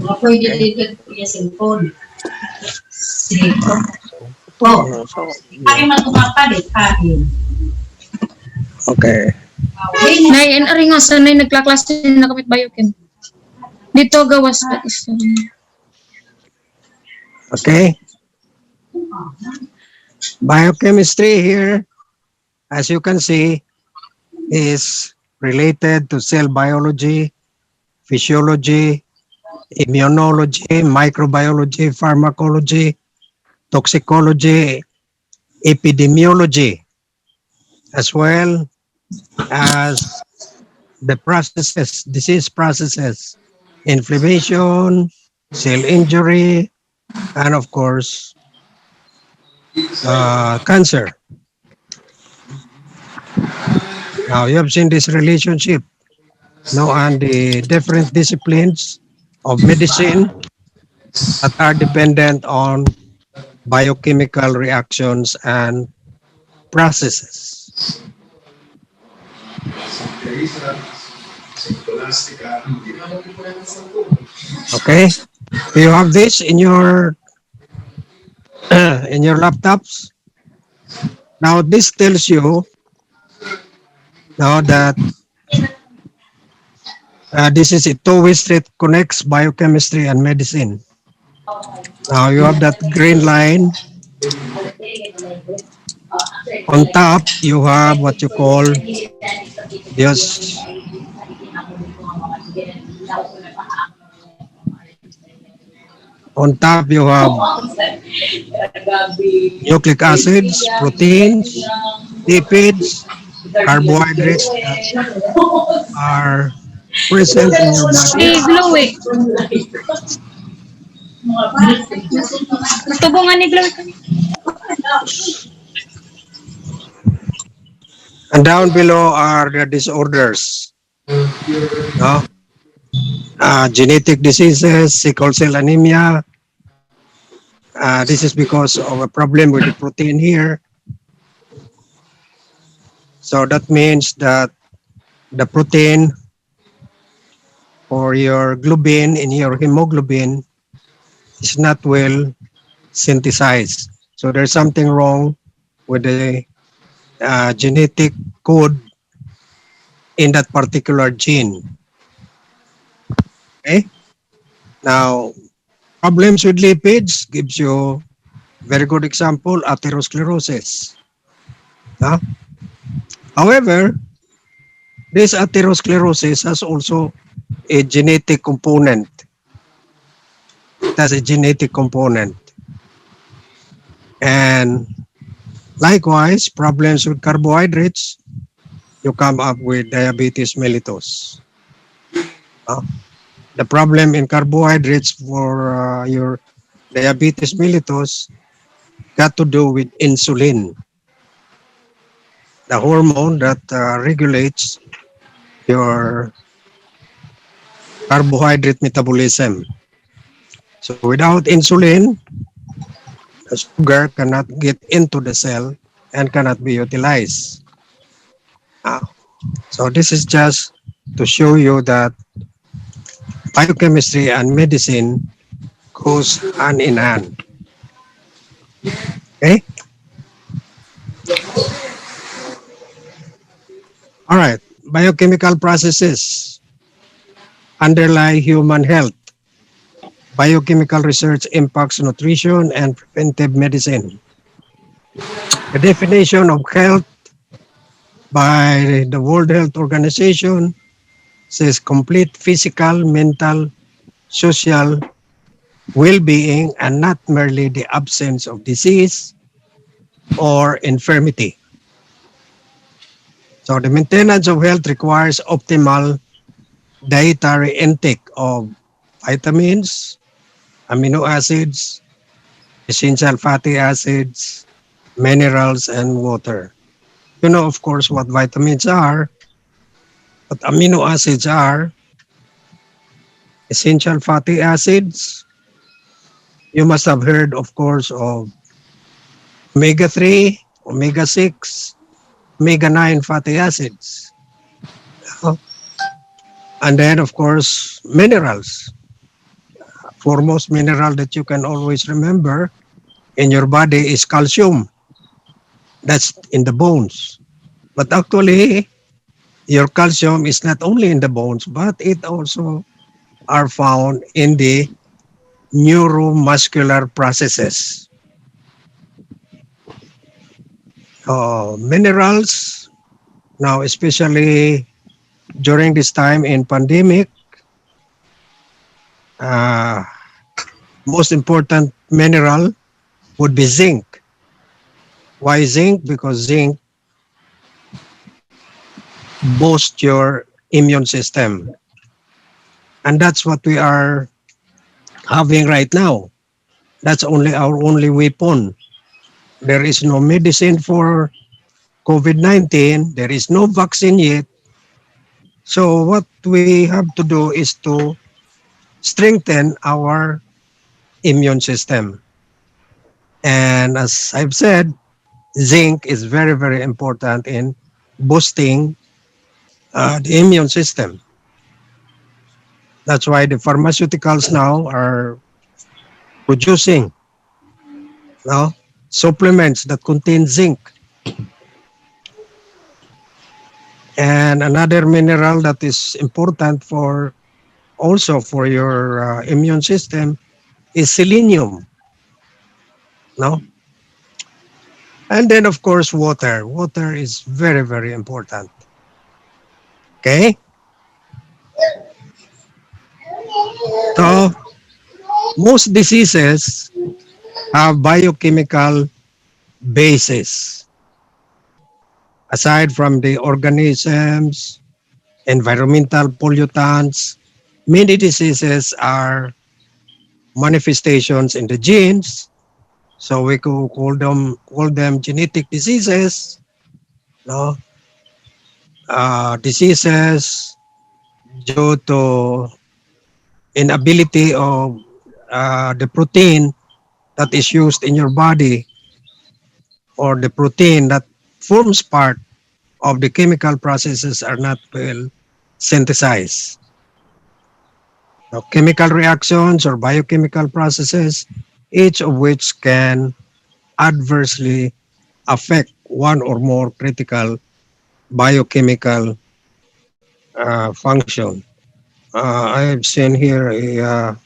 Mga pwede dito yung cellphone. Sige. Oh, ay matumapalit kain. Okay. Nay, and ari nga sa nay nagklaklase na kamit biochem. Dito gawas ka is. Okay. Biochemistry here, as you can see, is related to cell biology, physiology, immunology, microbiology, pharmacology, toxicology, epidemiology, as well as the processes, disease processes, inflammation, cell injury, and of course, cancer. Now you have seen this relationship, and the different disciplines of medicine that are dependent on biochemical reactions and processes. Okay, do you have this in your in your laptops? Now this tells you now that this is a two-way street, connects biochemistry and medicine. Now you have that green line. On top, you have what you call this on top you have nucleic acids, proteins, lipids, carbohydrates that are present in your body. Hey, glow eh. Tubungan ni glow. And down below are the disorders. No? Genetic diseases, sickle cell anemia. This is because of a problem with the protein here. So that means that the protein or your globin in your hemoglobin is not well synthesized. So there's something wrong with the genetic code in that particular gene. Okay. Now, problems with lipids gives you very good example, atherosclerosis. Huh? However, this atherosclerosis has also a genetic component. It has a genetic component. And likewise, problems with carbohydrates, you come up with diabetes mellitus. The problem in carbohydrates for your diabetes mellitus got to do with insulin, the hormone that regulates your carbohydrate metabolism. So without insulin, the sugar cannot get into the cell and cannot be utilized. So this is just to show you that biochemistry and medicine goes hand in hand. Okay? All right. Biochemical processes underlie human health. Biochemical research impacts nutrition and preventive medicine. The definition of health by the World Health Organization says complete physical, mental, social well-being and not merely the absence of disease or infirmity. So the maintenance of health requires optimal dietary intake of vitamins, amino acids, essential fatty acids, minerals, and water. You know, of course, what vitamins are, what amino acids are, essential fatty acids. You must have heard, of course, of omega-3, omega-6, omega-9 fatty acids. And then, of course, minerals. foremost mineral that you can always remember in your body is calcium. That's in the bones. But actually, your calcium is not only in the bones, but it also are found in the neuromuscular processes. Minerals, now especially during this time in pandemic, uh, most important mineral would be zinc. Why zinc? Because zinc boosts your immune system. And that's what we are having right now. That's only our only weapon. There is no medicine for COVID-19. There is no vaccine yet. So what we have to do is to strengthen our immune system. And as I've said, zinc is very, very important in boosting the immune system. That's why the pharmaceuticals now are producing no, supplements that contain zinc. And another mineral that is important for also for your immune system is selenium. No, and then of course water. Water is very, very important. Okay, so most diseases have biochemical basis. Aside from the organisms, environmental pollutants, many diseases are manifestations in the genes. So we could call them genetic diseases, no? Diseases due to inability of the protein that is used in your body, or the protein that forms part of the chemical processes are not well synthesized. Now, chemical reactions or biochemical processes, each of which can adversely affect one or more critical biochemical function. I have seen here a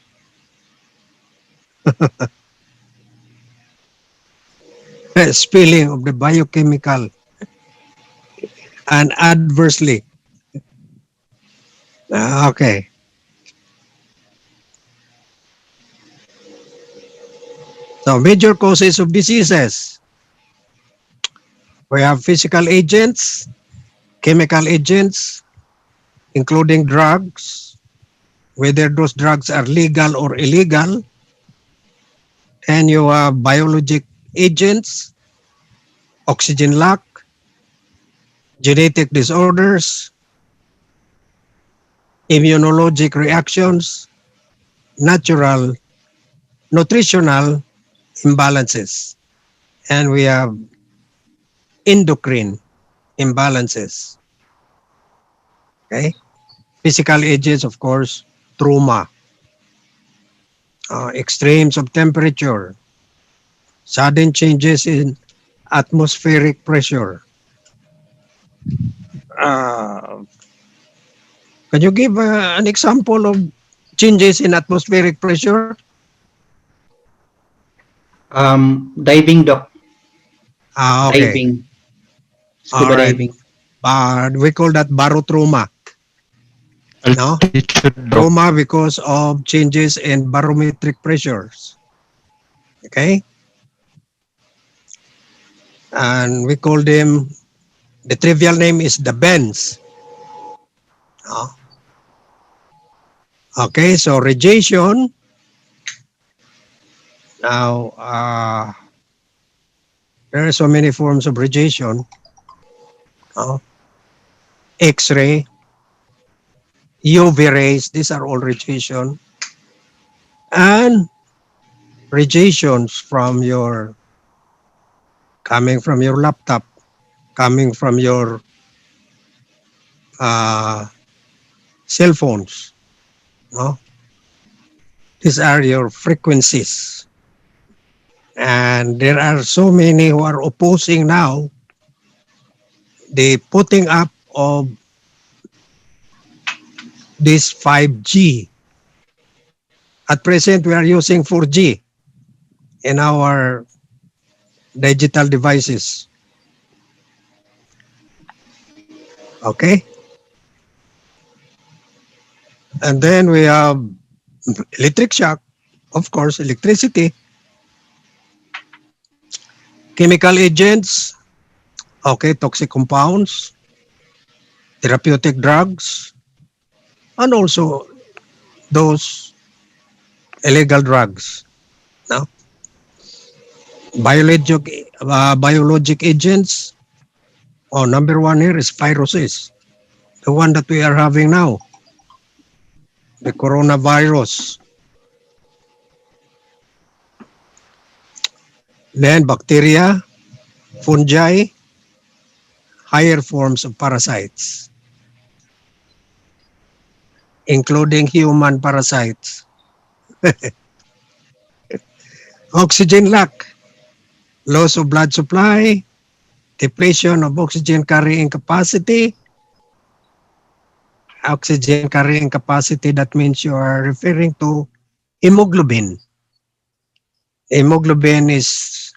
spilling of the biochemical and adversely. Okay. So major causes of diseases. We have physical agents, chemical agents, including drugs, whether those drugs are legal or illegal. And you have biologic agents, oxygen lack, genetic disorders, immunologic reactions, natural nutritional imbalances, and we have endocrine imbalances. Okay, physical agents, of course, trauma, extremes of temperature, sudden changes in atmospheric pressure. Uh, can you give an example of changes in atmospheric pressure? Diving, doc. Okay. Diving. All Scuba right. diving. We call that barotrauma. No? Trauma because of changes in barometric pressures. Okay? And we call them, the trivial name is the bends. No? Okay, so radiation. Now, there are so many forms of radiation. No? X-ray, UV rays, these are all radiation. And radiations coming from your laptop, coming from your cell phones. No? These are your frequencies. And there are so many who are opposing now the putting up of this 5G. At present, we are using 4G in our digital devices. Okay? And then we have electric shock, of course, electricity, chemical agents, okay, toxic compounds, therapeutic drugs, and also those illegal drugs. No? Biologic agents. Oh, number one here is viruses. The one that we are having now. The coronavirus. Then bacteria, fungi, higher forms of parasites, including human parasites. Oxygen lack, loss of blood supply, depletion of oxygen carrying capacity. Oxygen carrying capacity, that means you are referring to hemoglobin. Hemoglobin is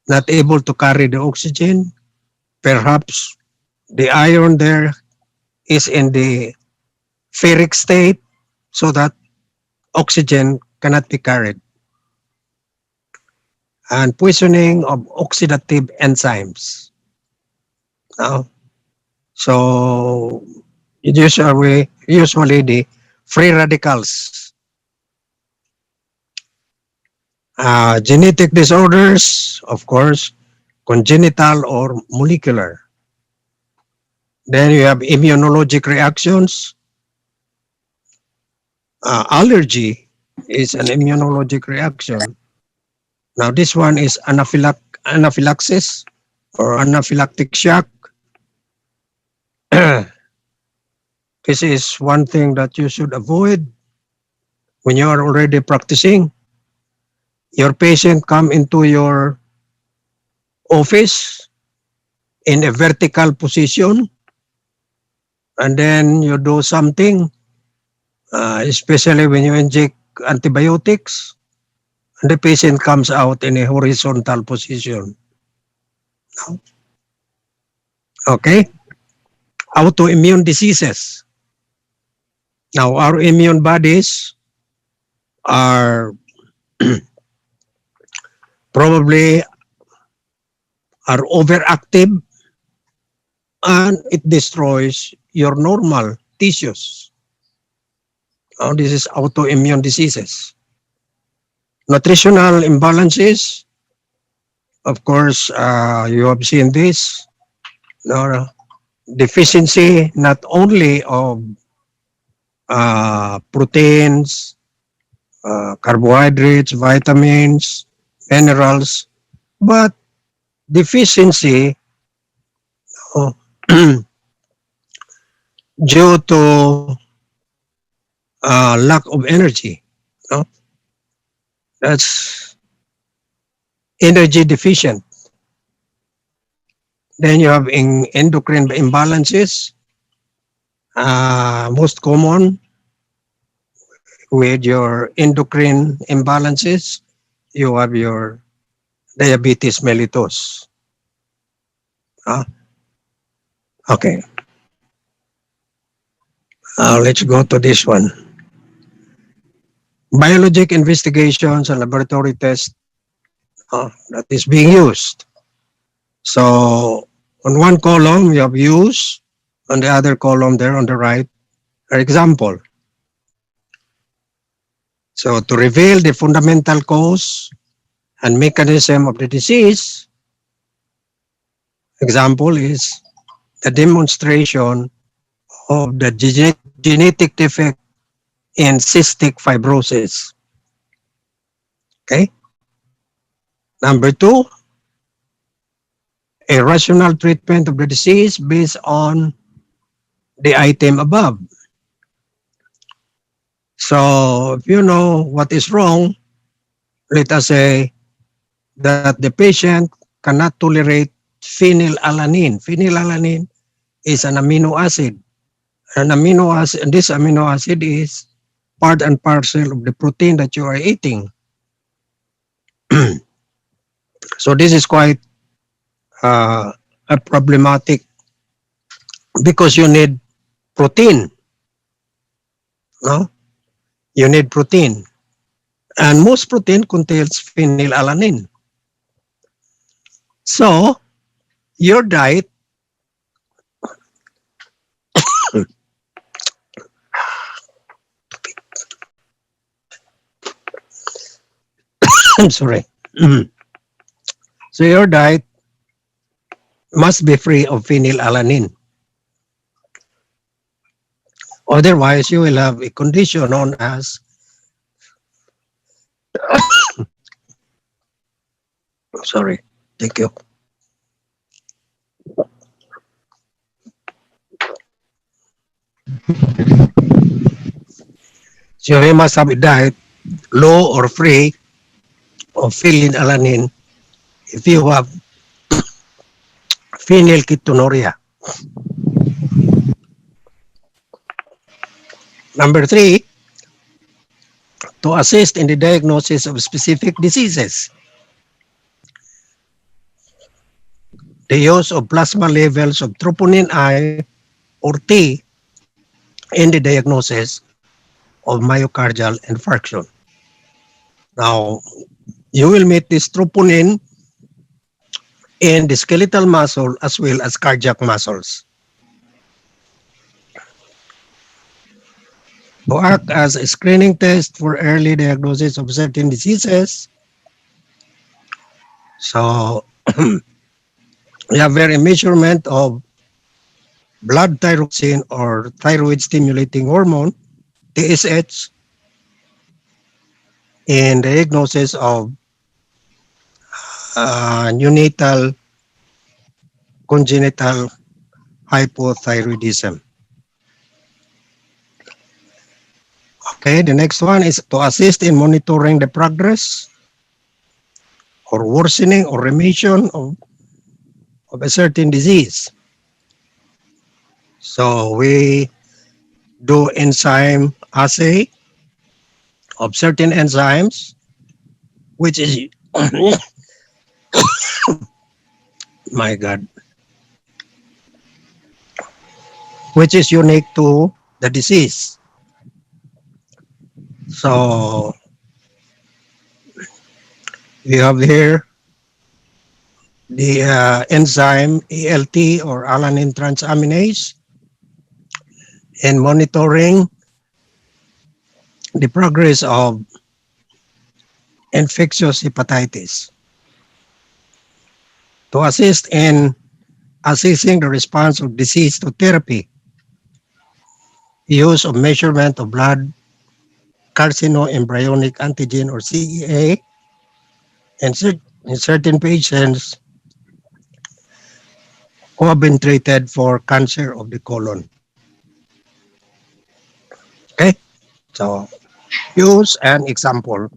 not able to carry the oxygen. Perhaps the iron there is in the ferric state so that oxygen cannot be carried. And poisoning of oxidative enzymes. Now, so usually the free radicals. Genetic disorders, of course, congenital or molecular. Then you have immunologic reactions. Allergy is an immunologic reaction. Now this one is anaphylaxis or anaphylactic shock. This is one thing that you should avoid when you are already practicing. Your patient come into your office in a vertical position, and then you do something, especially when you inject antibiotics, and the patient comes out in a horizontal position. Okay? Autoimmune diseases. Now, our immune bodies are probably are overactive, and it destroys your normal tissues. Now, this is autoimmune diseases. Nutritional imbalances, of course, you have seen this. No, deficiency not only of proteins, carbohydrates, vitamins, minerals, but deficiency due to lack of energy. No? That's energy deficient. Then you have endocrine imbalances. Most common with your endocrine imbalances, you have your diabetes mellitus. Okay. Let's go to this one. Biologic investigations and laboratory tests that is being used. So on one column, you have use. On the other column there on the right are example. So to reveal the fundamental cause and mechanism of the disease, example is the demonstration of the genetic defect in cystic fibrosis. Okay. Number two, a rational treatment of the disease based on the item above. So if you know what is wrong, let us say that the patient cannot tolerate phenylalanine. Phenylalanine is an amino acid. An amino acid, and this amino acid is part and parcel of the protein that you are eating. So this is quite a problematic because you need protein. No, you need protein, and most protein contains phenylalanine. So your diet I'm sorry. So your diet must be free of phenylalanine. Otherwise, you will have a condition known as sorry. Thank you. So you must have a diet low or free of phenylalanine if you have phenylketonuria. Number three, to assist in the diagnosis of specific diseases. The use of plasma levels of troponin I or T in the diagnosis of myocardial infarction. Now, you will meet this troponin in the skeletal muscle as well as cardiac muscles. To act as a screening test for early diagnosis of certain diseases. So, we have very measurement of blood thyroxine or thyroid stimulating hormone, TSH, in diagnosis of neonatal congenital hypothyroidism. Okay, the next one is to assist in monitoring the progress or worsening or remission of a certain disease. So we do enzyme assay of certain enzymes, which is, my God, which is unique to the disease. So we have here the enzyme ALT or alanine transaminase and monitoring the progress of infectious hepatitis. To assist in assessing the response of disease to therapy, use of measurement of blood carcinoembryonic antigen or CEA in certain patients who have been treated for cancer of the colon. Okay, so use an example.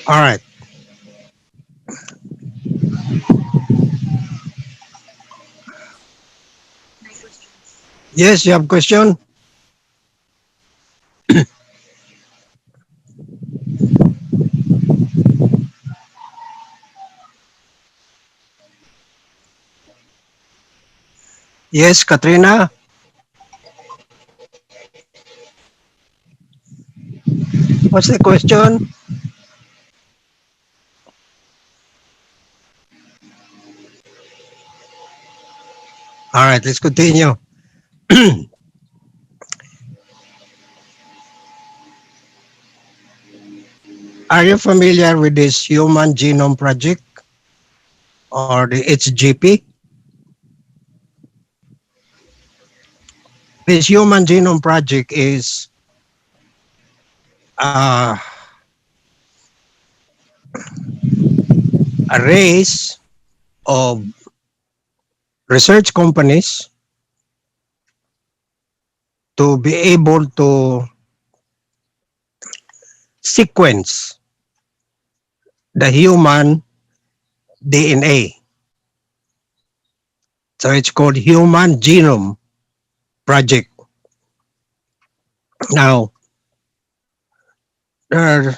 All right. Yes, you have question? Yes, Katrina? What's the question? All right, let's continue. Are you familiar with this Human Genome Project or the HGP? This Human Genome Project is a race of research companies to be able to sequence the human DNA. So it's called Human Genome Project. Now, there are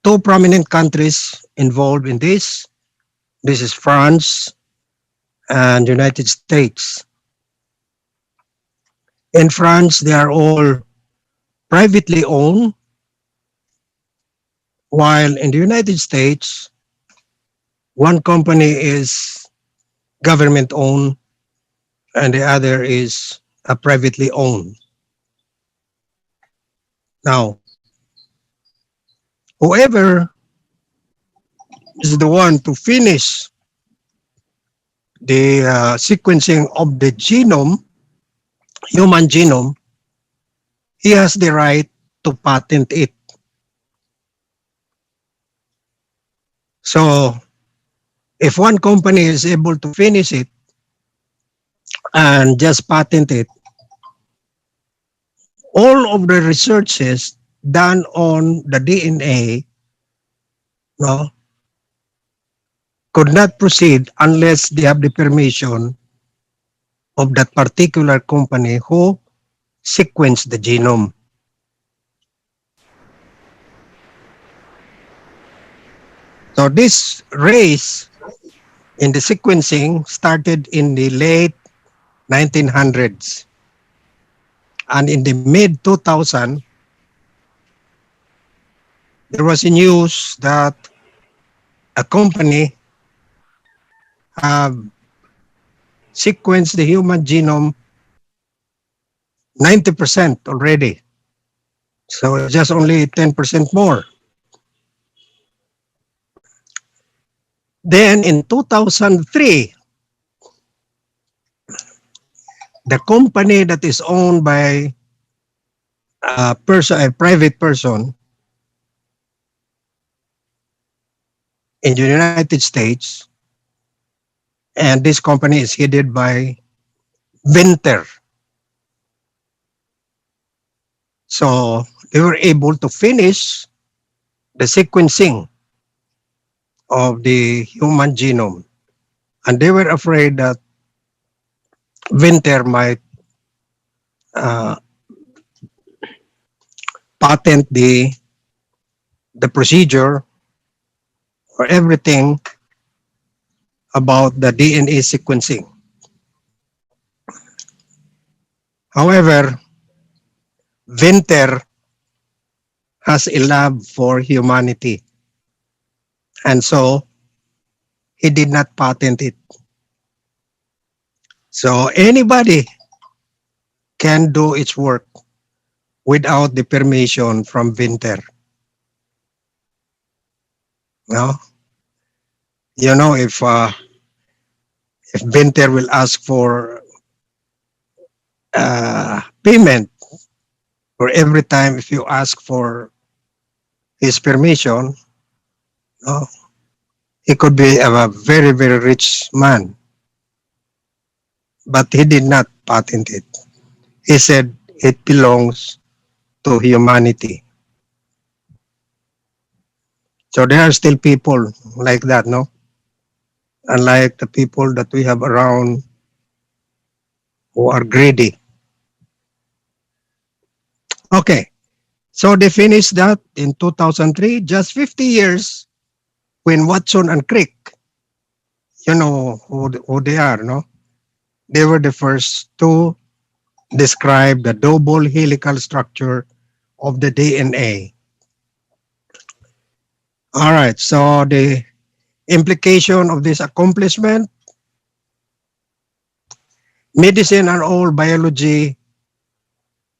two prominent countries involved in this. This is France and United States. In France, they are all privately owned, while in the United States, one company is government owned and the other is privately owned. Now, whoever is the one to finish the sequencing of the genome, human genome, he has the right to patent it. So, if one company is able to finish it and just patent it, all of the researches done on the DNA, no, could not proceed unless they have the permission of that particular company who sequenced the genome. So this race in the sequencing started in the late 1900s. And in the mid 2000, there was a news that a company have sequenced the human genome 90% already. So just only 10% more. Then in 2003, the company that is owned by a private person in the United States, and this company is headed by Venter. So they were able to finish the sequencing of the human genome. And they were afraid that Venter might patent the procedure or everything about the DNA sequencing. However, Venter has a love for humanity, and so he did not patent it. So anybody can do its work without the permission from Venter. No? You know, if Venter will ask for payment for every time if you ask for his permission, no, he could be a very, very rich man. But he did not patent it. He said it belongs to humanity. So there are still people like that, no? Unlike the people that we have around who are greedy. Okay, so they finished that in 2003, just 50 years when Watson and Crick, you know who they are, no? They were the first to describe the double helical structure of the DNA. All right, so the implication of this accomplishment, medicine and all biology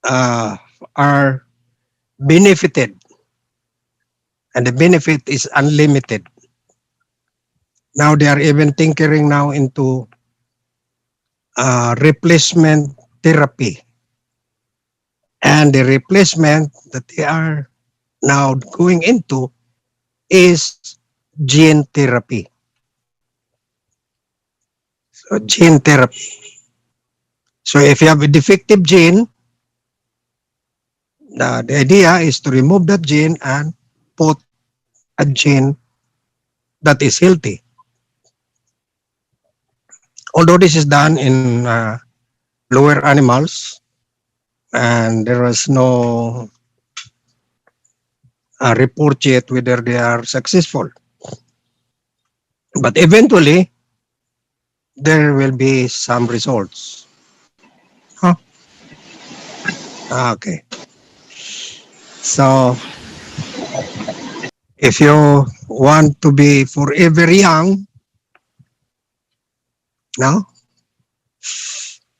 are benefited, and the benefit is unlimited. Now they are even tinkering now into replacement therapy, and the replacement that they are now going into is gene therapy. So gene therapy. So if you have a defective gene, the idea is to remove that gene and put a gene that is healthy. Although this is done in lower animals and there is no report yet whether they are successful. But eventually, there will be some results. Huh? Okay. So, if you want to be forever young, no,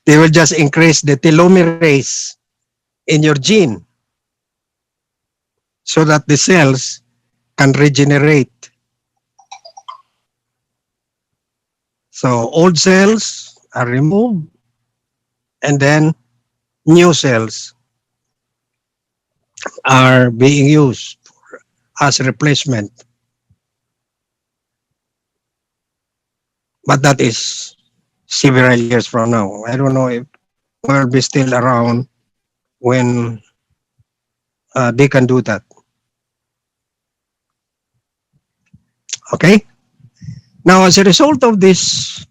they will just increase the telomerase in your gene so that the cells can regenerate. So, old cells are removed and then new cells are being used as replacement. But that is several years from now. I don't know if we'll be still around when they can do that. Okay? Now, as a result of this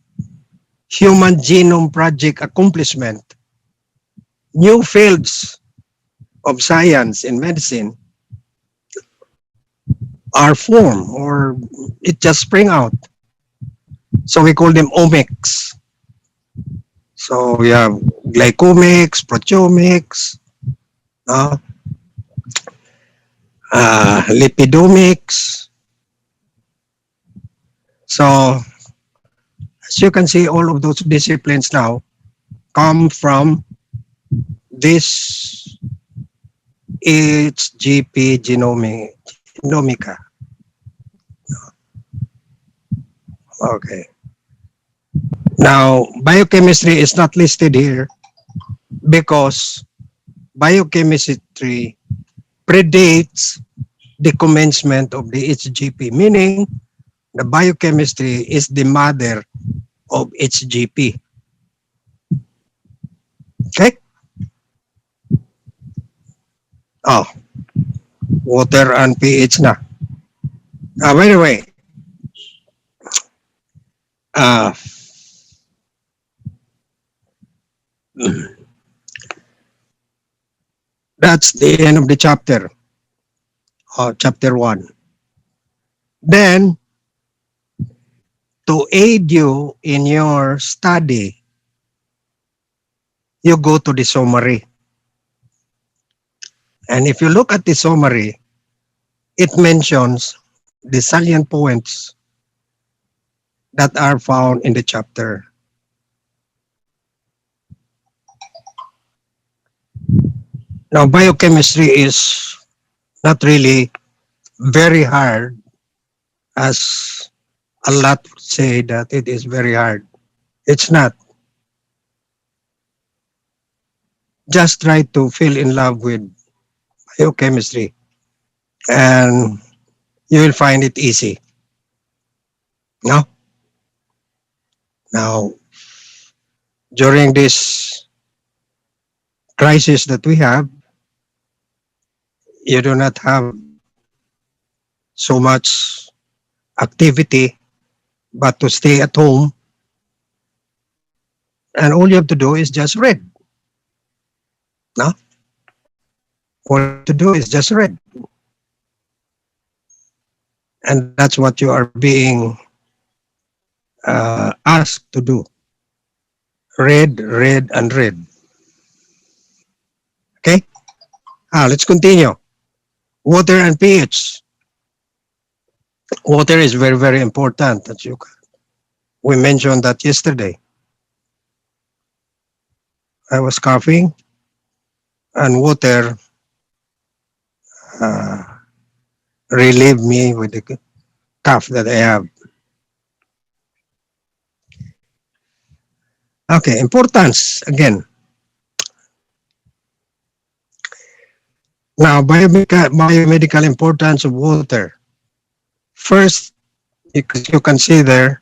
Human Genome Project accomplishment, new fields of science and medicine are formed or it just spring out. So we call them omics. So we have glycomics, proteomics, uh, lipidomics. So as you can see, all of those disciplines now come from this HGP genomica. Okay. Now, biochemistry is not listed here because biochemistry predates the commencement of the HGP, meaning the biochemistry is the mother of HGP. Okay? Oh, water and pH na. By the way, that's the end of the chapter, chapter 1. Then, to aid you in your study, you go to the summary. And if you look at the summary, it mentions the salient points that are found in the chapter. Now, biochemistry is not really very hard, as a lot say that it is very hard. It's not. Just try to fall in love with biochemistry and you will find it easy. No? Now, during this crisis that we have, you do not have so much activity but to stay at home, and all you have to do is just read. No? All you have to do is just read. And that's what you are being asked to do. Read, read, and read. Okay? Let's continue. Water and pH. Water is very, very important. We mentioned that yesterday. I was coughing and water relieved me with the cough that I have. Okay, importance again. Now, biomedical importance of water. First, you consider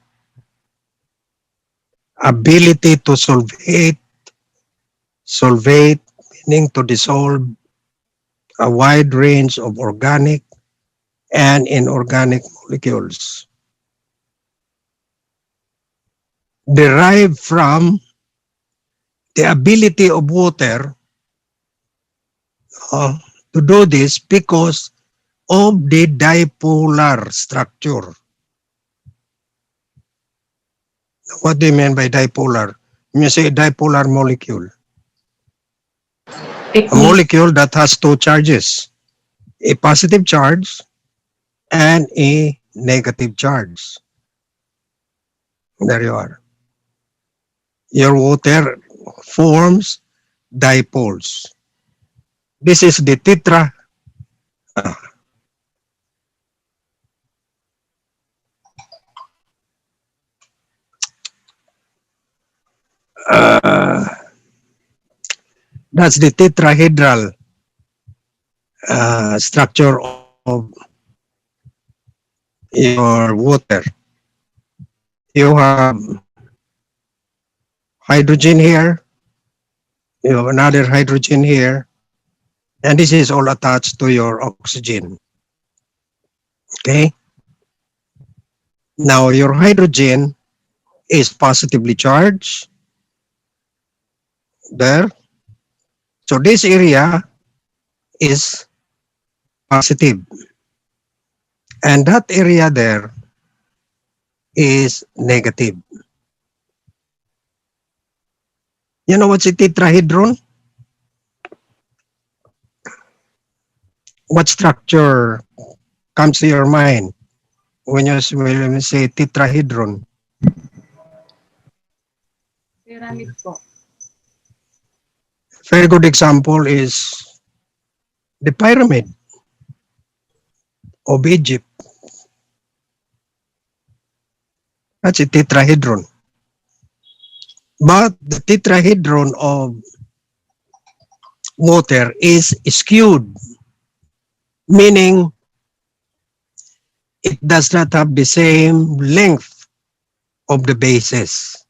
ability to solvate, meaning to dissolve a wide range of organic and inorganic molecules derived from the ability of water to do this because of the dipolar structure. What do you mean by dipolar? When you say dipolar molecule, a molecule that has two charges, a positive charge and a negative charge. There you are. Your water forms dipoles. This is the tetra. That's the tetrahedral structure of your water. You have hydrogen here, you have another hydrogen here, and this is all attached to your oxygen. Okay? Now your hydrogen is positively charged there. So this area is positive. And that area there is negative. You know what's a tetrahedron? What structure comes to your mind when you say tetrahedron? Pyramid po. Very good example is the pyramid of Egypt. That's a tetrahedron. But the tetrahedron of water is skewed, meaning it does not have the same length of the bases.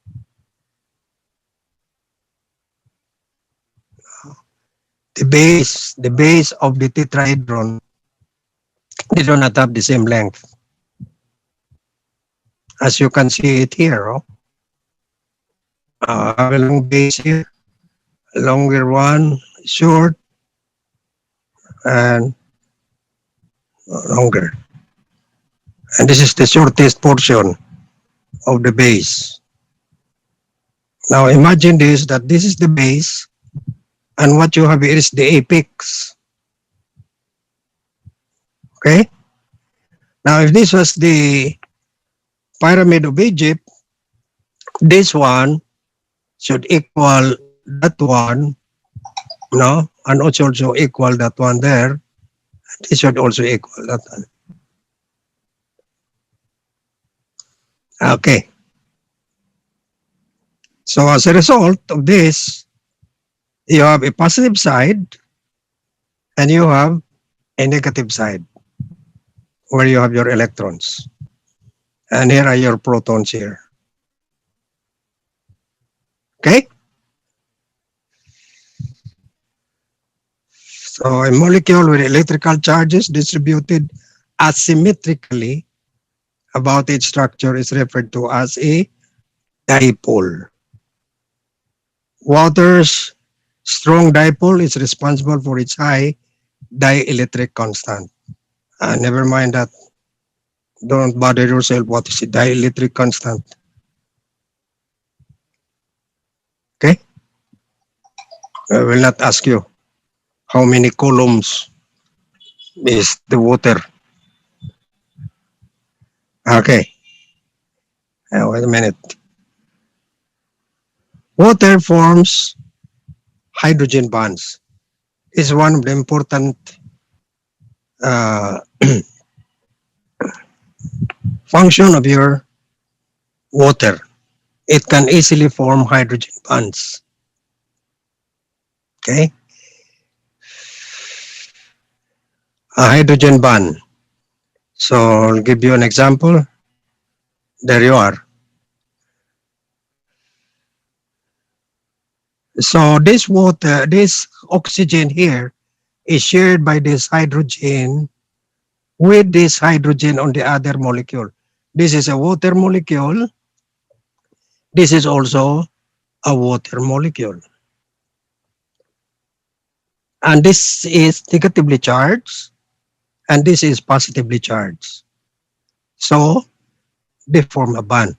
The base of the tetrahedron, they do not have the same length. As you can see it here, have a long base here, a longer one, short, and longer. And this is the shortest portion of the base. Now imagine this, that this is the base, and what you have here is the apex. Okay? Now if this was the pyramid of Egypt, this one should equal that one, no? And also equal that one there. This should also equal that one. Okay. So as a result of this, you have a positive side and you have a negative side where you have your electrons. And here are your protons here. Okay? So a molecule with electrical charges distributed asymmetrically about its structure is referred to as a dipole. Water's strong dipole is responsible for its high dielectric constant. Never mind that. Don't bother yourself what is the dielectric constant. Okay? I will not ask you how many coulombs is the water. Okay. Wait a minute. Water forms hydrogen bonds. Is one of the important function of your water. It can easily form hydrogen bonds. Okay? A hydrogen bond. So I'll give you an example. There you are. So this water, this oxygen here is shared by this hydrogen with this hydrogen on the other molecule. This is a water molecule. This is also a water molecule. And this is negatively charged and this is positively charged. So they form a bond.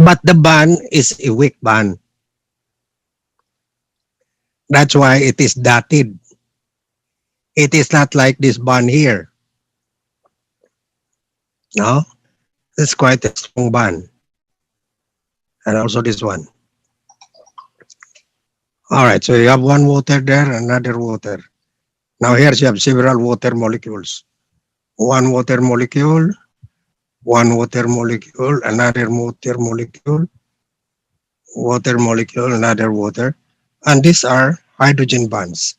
But the bond is a weak bond. That's why it is dotted. It is not like this bond here. No, it's quite a strong bond. And also this one. All right, so you have one water there, another water. Now here you have several water molecules. One water molecule, another water molecule, another water. And these are hydrogen bonds.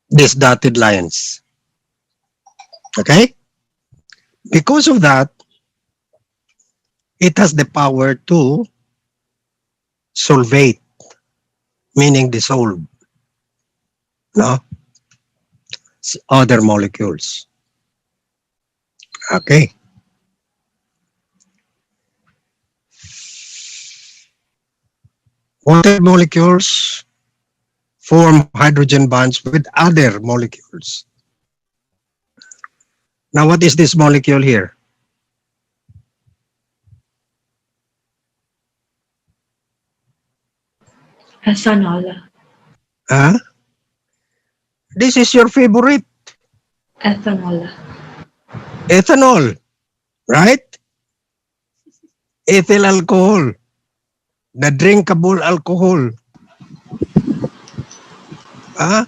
These dotted lines. Okay? Because of that, it has the power to solvate, meaning dissolve, no? Other molecules. Okay. Water molecules form hydrogen bonds with other molecules. Now, what is this molecule here? Ethanol. Huh? This is your favorite, Ethanol. ethanol, right? Ethyl alcohol, the drinkable alcohol. Huh?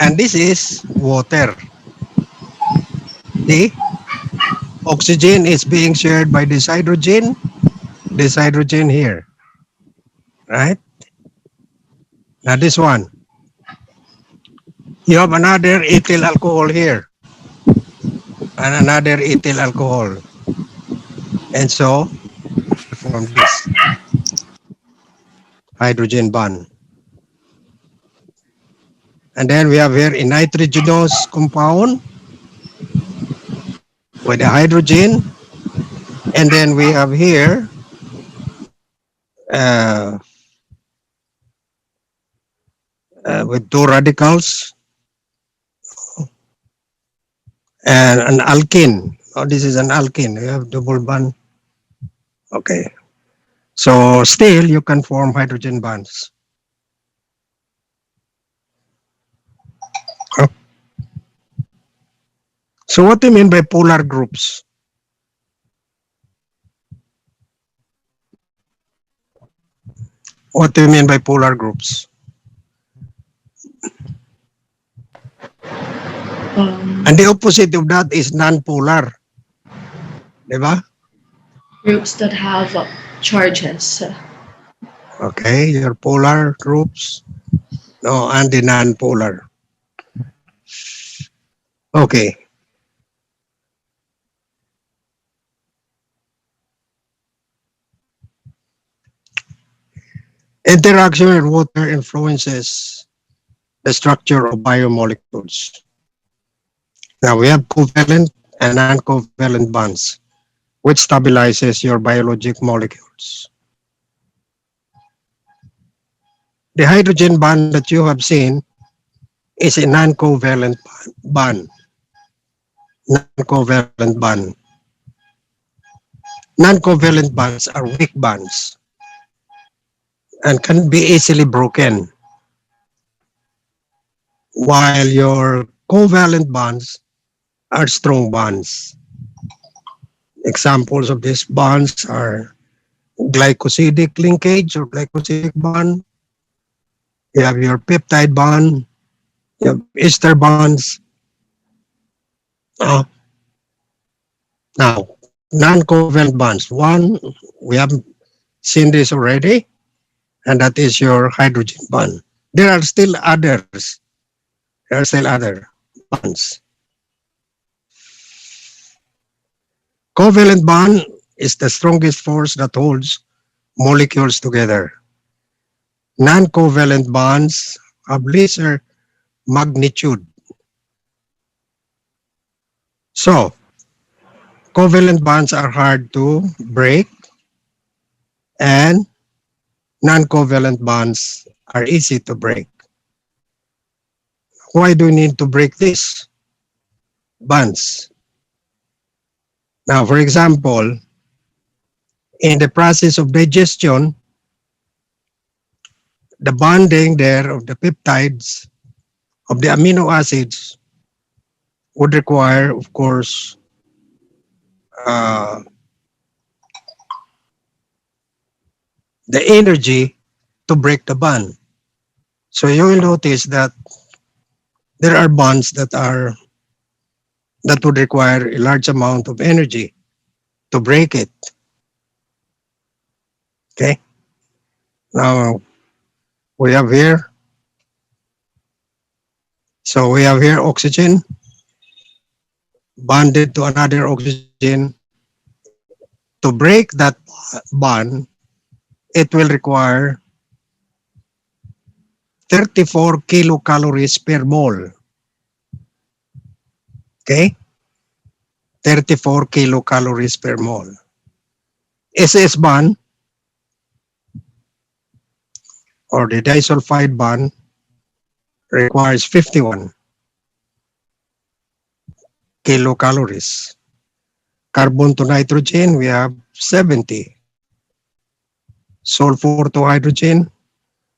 And this is water. See? Oxygen is being shared by this hydrogen here. Right? Now this one. You have another ethyl alcohol here. And another ethyl alcohol. And so, from this hydrogen bond. And then we have here a nitrogenous compound with a hydrogen. And then we have here with two radicals and an alkene. Oh, this is an alkene. You have double bond. Okay. So still you can form hydrogen bonds. Oh. So what do you mean by polar groups? What do you mean by polar groups? And the opposite of that is non-polar. Diba? Groups that have charges. Okay, your polar groups. No, and the non-polar. Okay. Interaction with water influences the structure of biomolecules. Now we have covalent and non-covalent bonds, which stabilizes your biologic molecules. The hydrogen bond that you have seen is a non-covalent bond. Non-covalent bond. Non-covalent bonds are weak bonds and can be easily broken, while your covalent bonds are strong bonds. Examples of these bonds are glycosidic linkage or glycosidic bond. You have your peptide bond. You have ester bonds. Now, non-covalent bonds. One, we have seen this already, and that is your hydrogen bond. There are still others, There are still other bonds. Covalent bond is the strongest force that holds molecules together. Non-covalent bonds have lesser magnitude. So, covalent bonds are hard to break and non-covalent bonds are easy to break. Why do we need to break these bonds? Now, for example, in the process of digestion, the bonding there of the peptides of the amino acids would require, of course, the energy to break the bond. So you will notice that there are bonds that would require a large amount of energy to break it. Okay. Now we have here. So we have here oxygen bonded to another oxygen. To break that bond, it will require 34 kilocalories per mole. Okay? 34 kilocalories per mole. SS bond or the disulfide bond requires 51 kilocalories. Carbon to nitrogen, we have 70. Sulfur to hydrogen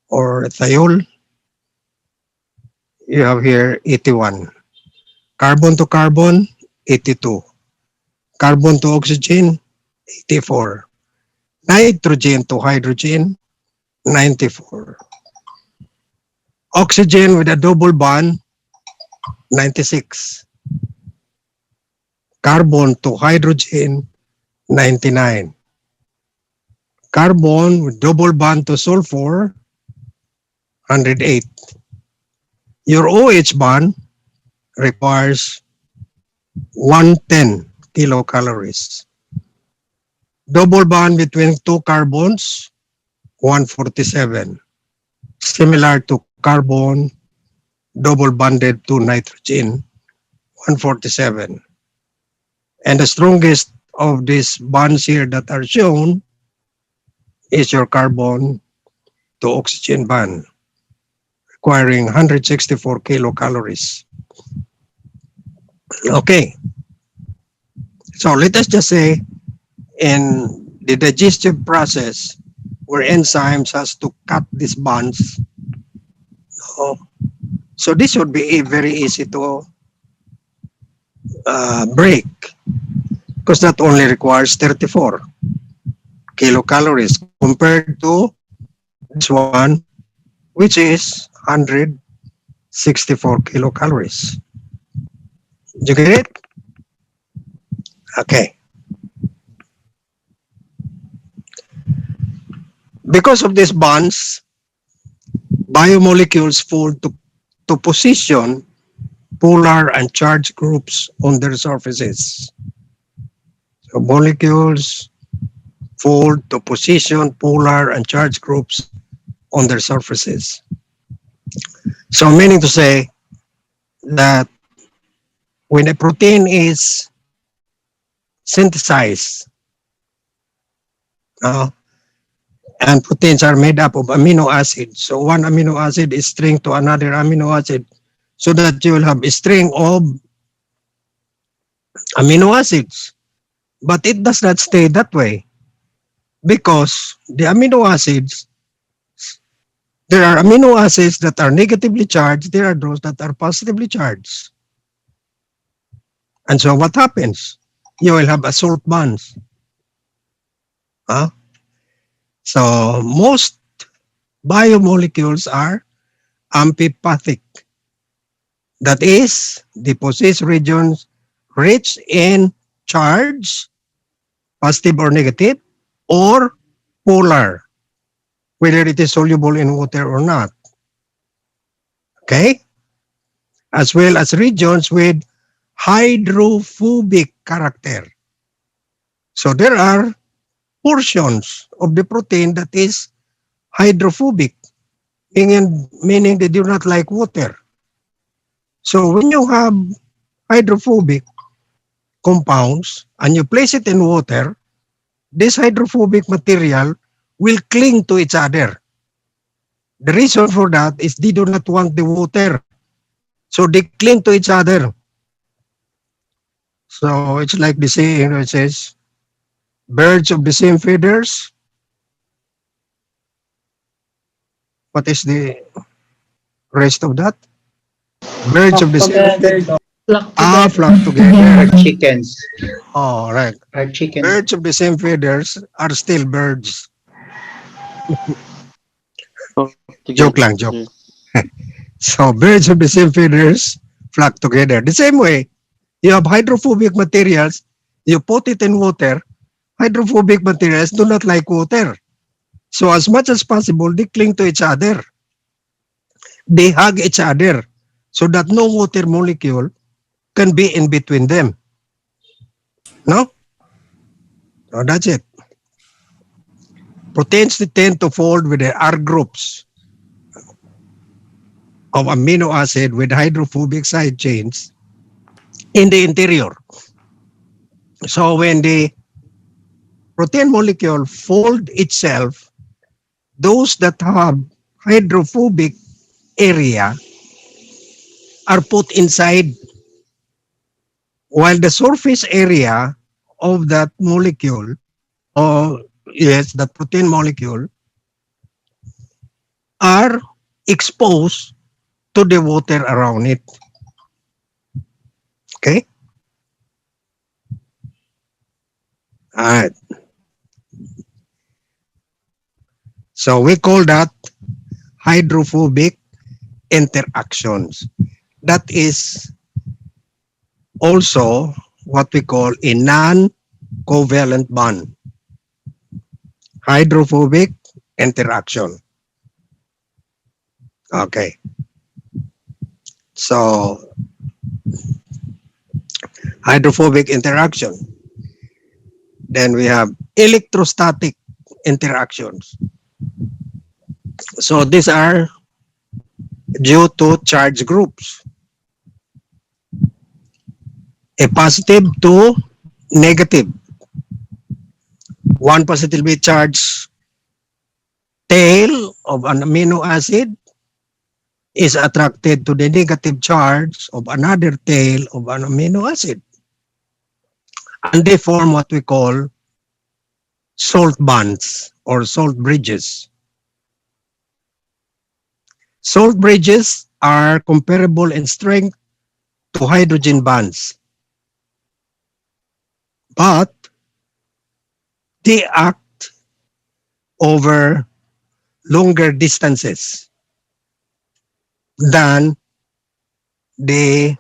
or thiol, you have here 81. Carbon to carbon, 82. Carbon to oxygen, 84. Nitrogen to hydrogen, 94. Oxygen with a double bond, 96. Carbon to hydrogen, 99. Carbon with double bond to sulfur, 108. Your OH bond requires 110 kilocalories. Double bond between two carbons, 147. Similar to carbon double bonded to nitrogen, 147. And the strongest of these bonds here that are shown is your carbon to oxygen bond, requiring 164 kilocalories. Okay. So let us just say in the digestive process where enzymes has to cut these bonds. So this would be very easy to break because that only requires 34 kilocalories compared to this one, which is 164 kilocalories. Did you get it? Okay. Because of these bonds, biomolecules fall to position polar and charged groups on their surfaces. So molecules fold to position polar and charged groups on their surfaces. So meaning to say that when a protein is synthesized, and proteins are made up of amino acids. So one amino acid is string to another amino acid so that you will have a string of amino acids. But it does not stay that way because the amino acids, there are amino acids that are negatively charged, there are those that are positively charged. And so what happens? You will have a salt bonds. So most biomolecules are amphipathic. That is, they possess regions rich in charge, positive or negative, or polar, whether it is soluble in water or not. Okay? as well as regions with hydrophobic character. So there are portions of the protein that is hydrophobic, meaning they do not like water. So when you have hydrophobic compounds and you place it in water, this hydrophobic material will cling to each other. The reason for that is they do not want the water. So they cling to each other. So it's like the saying, it says, birds of the same feathers. What is the rest of that? Birds of the same feathers. Flock Ah, together. flock together. Are chickens. Oh, right. Are chickens. Birds of the same feathers are still birds. Joke lang, joke. So birds of the same feathers flock together. The same way, you have hydrophobic materials, you put it in water, hydrophobic materials do not like water. So as much as possible, they cling to each other. They hug each other so that no water molecule can be in between them. No? So that's it. Proteins they tend to fold with the R groups of amino acid with hydrophobic side chains in the interior. So when the protein molecule fold itself, those that have hydrophobic area are put inside, while the surface area of that molecule, or yes, that protein molecule, are exposed to the water around it. Okay? All right. So we call that hydrophobic interactions. That is also what we call a non-covalent bond. Hydrophobic interaction. Okay. So hydrophobic interaction. Then we have electrostatic interactions. So these are due to charge groups. A positive to negative. One positively charged tail of an amino acid is attracted to the negative charge of another tail of an amino acid. And they form what we call salt bonds or salt bridges. Salt bridges are comparable in strength to hydrogen bonds, but they act over longer distances than the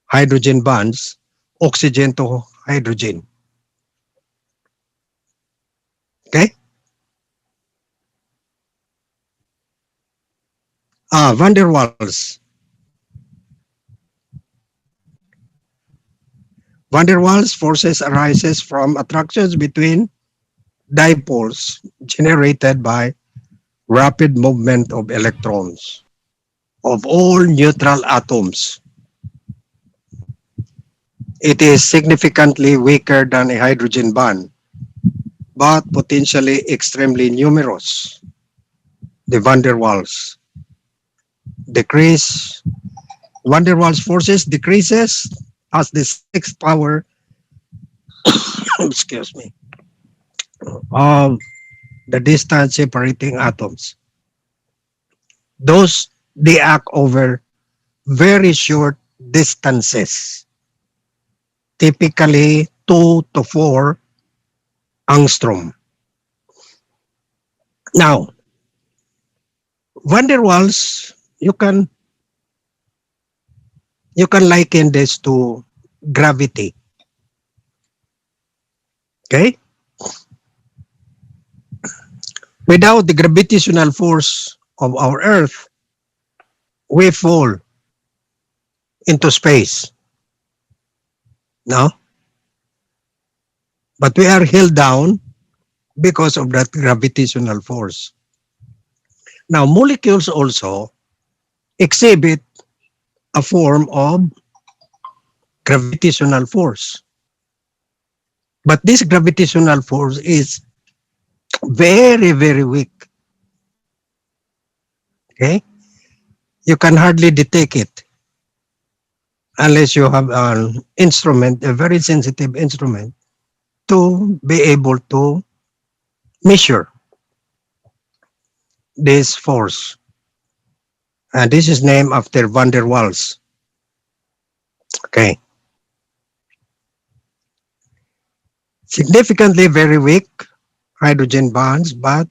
hydrogen bonds, oxygen to hydrogen. Okay? Van der Waals. Van der Waals forces arises from attractions between dipoles generated by rapid movement of electrons of all neutral atoms. It is significantly weaker than a hydrogen bond, but potentially extremely numerous. The van der Waals decrease. Van der Waals forces decreases as the sixth power excuse me, of the distance separating atoms. Those they act over very short distances, typically 2 to 4 angstrom. Now, van der Waals, you can liken this to gravity. Okay? Without the gravitational force of our Earth, we fall into space. No? But we are held down because of that gravitational force. Now, molecules also exhibit a form of gravitational force. But this gravitational force is very, very weak. Okay? You can hardly detect it unless you have an instrument, a very sensitive instrument, to be able to measure this force. And this is named after van der Waals. Okay. Significantly very weak hydrogen bonds, but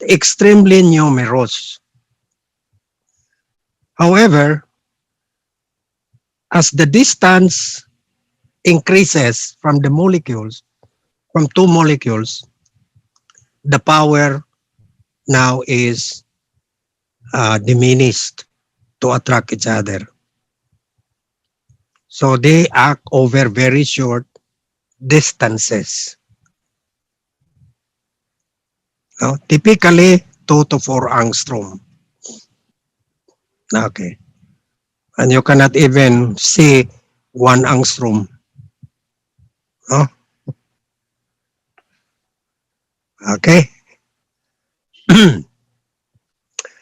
extremely numerous. However, as the distance increases from the molecules, from two molecules, the power now is diminished to attract each other. So they act over very short distances. No? Typically 2 to 4 angstrom. Okay. And you cannot even see 1 angstrom. No? Okay.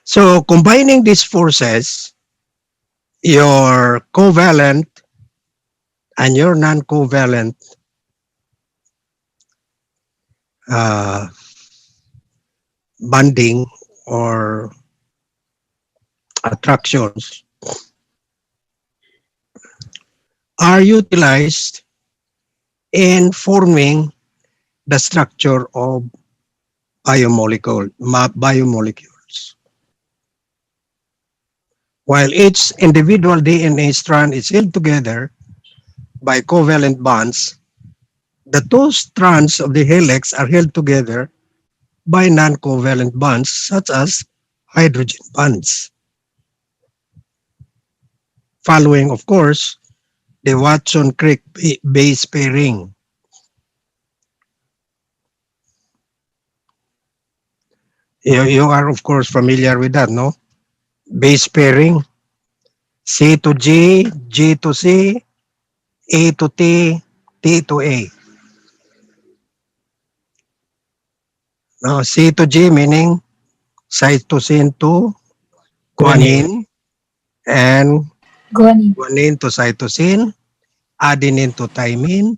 So combining these forces, your covalent and your non-covalent bonding or attractions are utilized in forming the structure of biomolecules. While each individual DNA strand is held together by covalent bonds, the two strands of the helix are held together by non-covalent bonds such as hydrogen bonds. Following, of course, the Watson-Crick base pairing. You are, of course, familiar with that, no? Base pairing, C to G, G to C, A to T, T to A. Now, C to G meaning cytosine to guanine, and guanine to cytosine, adenine to thymine,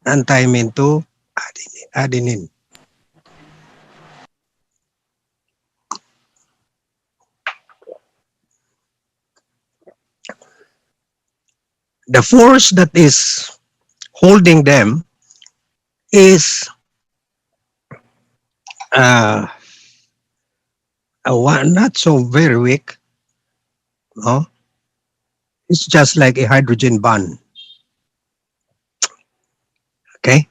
and thymine to adenine. The force that is holding them is not so very weak. No? It's just like a hydrogen bond. Okay?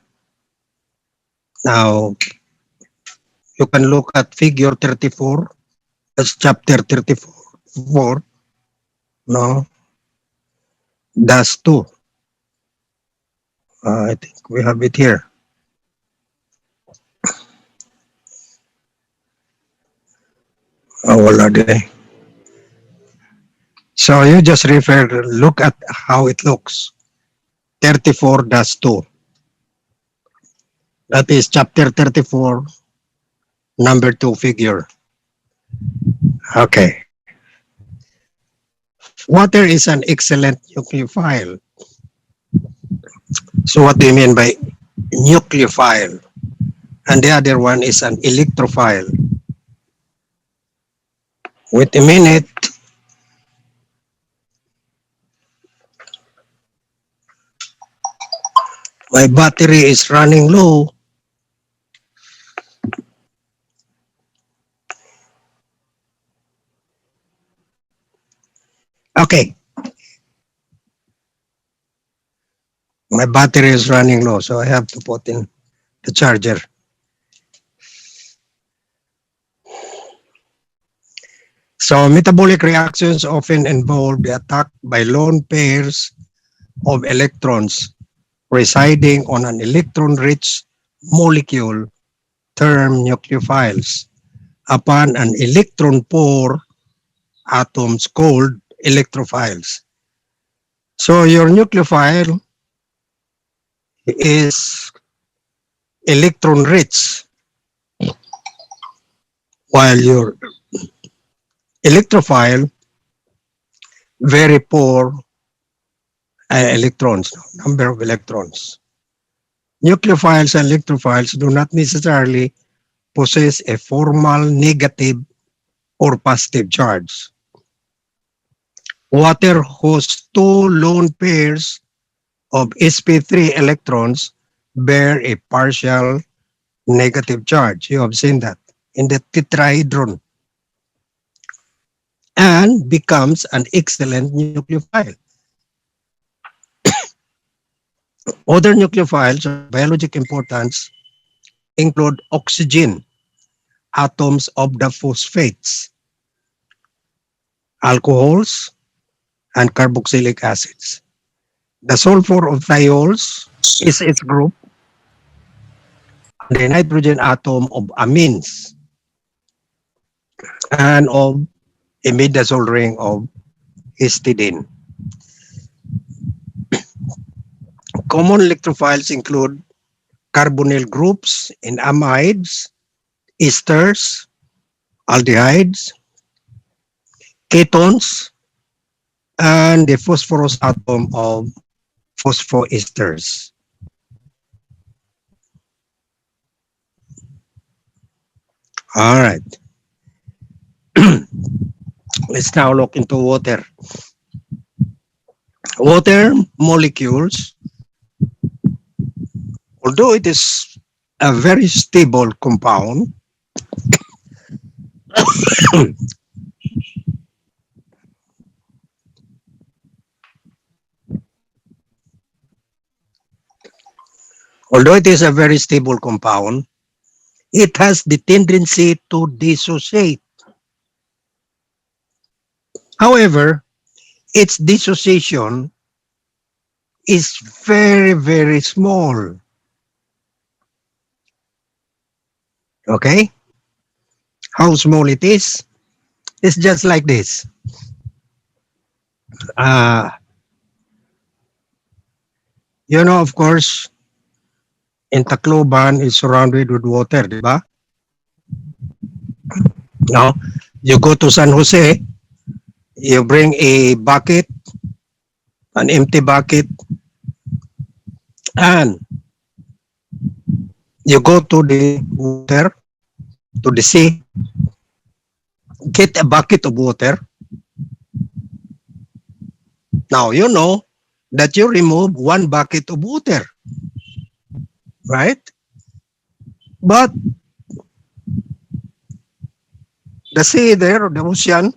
Now, you can look at figure 34. That's chapter 34. No? That's 2. I think we have it here. Wala din. So you just look at how it looks. 34-2. That is chapter 34, number 2 figure. Okay. Water is an excellent nucleophile. So what do you mean by nucleophile? And the other one is an electrophile. Wait a minute. My battery is running low. Okay. My battery is running low, so I have to put in the charger. So So metabolic reactions often involve the attack by lone pairs of electrons residing on an electron-rich molecule termed nucleophiles upon an electron-poor atoms called electrophiles. So your nucleophile is electron-rich, while your electrophile very poor electrons, number of electrons. Nucleophiles and electrophiles do not necessarily possess a formal negative or positive charge. Water hosts two lone pairs of sp3 electrons bear a partial negative charge. You have seen that in the tetrahedron, and becomes an excellent nucleophile. Other nucleophiles of biologic importance include oxygen, atoms of the phosphates, alcohols, and carboxylic acids. The sulfur of thiols is its group, and the nitrogen atom of amines, and of imidazole ring of histidine. Common electrophiles include carbonyl groups in amides, esters, aldehydes, ketones, and the phosphorus atom of phosphoesters. All right. Let's now look into water. Water molecules, although it is a very stable compound, although it is a very stable compound, it has the tendency to dissociate. However, its dissociation is very, very small. Okay? How small it is? It's just like this. You know, of course, in Tacloban is surrounded with water, di ba? Now, you go to San Jose, you bring a bucket, an empty bucket, and you go to the water, to the sea, get a bucket of water. Now, you know that you remove one bucket of water, right? But the sea there, or the ocean,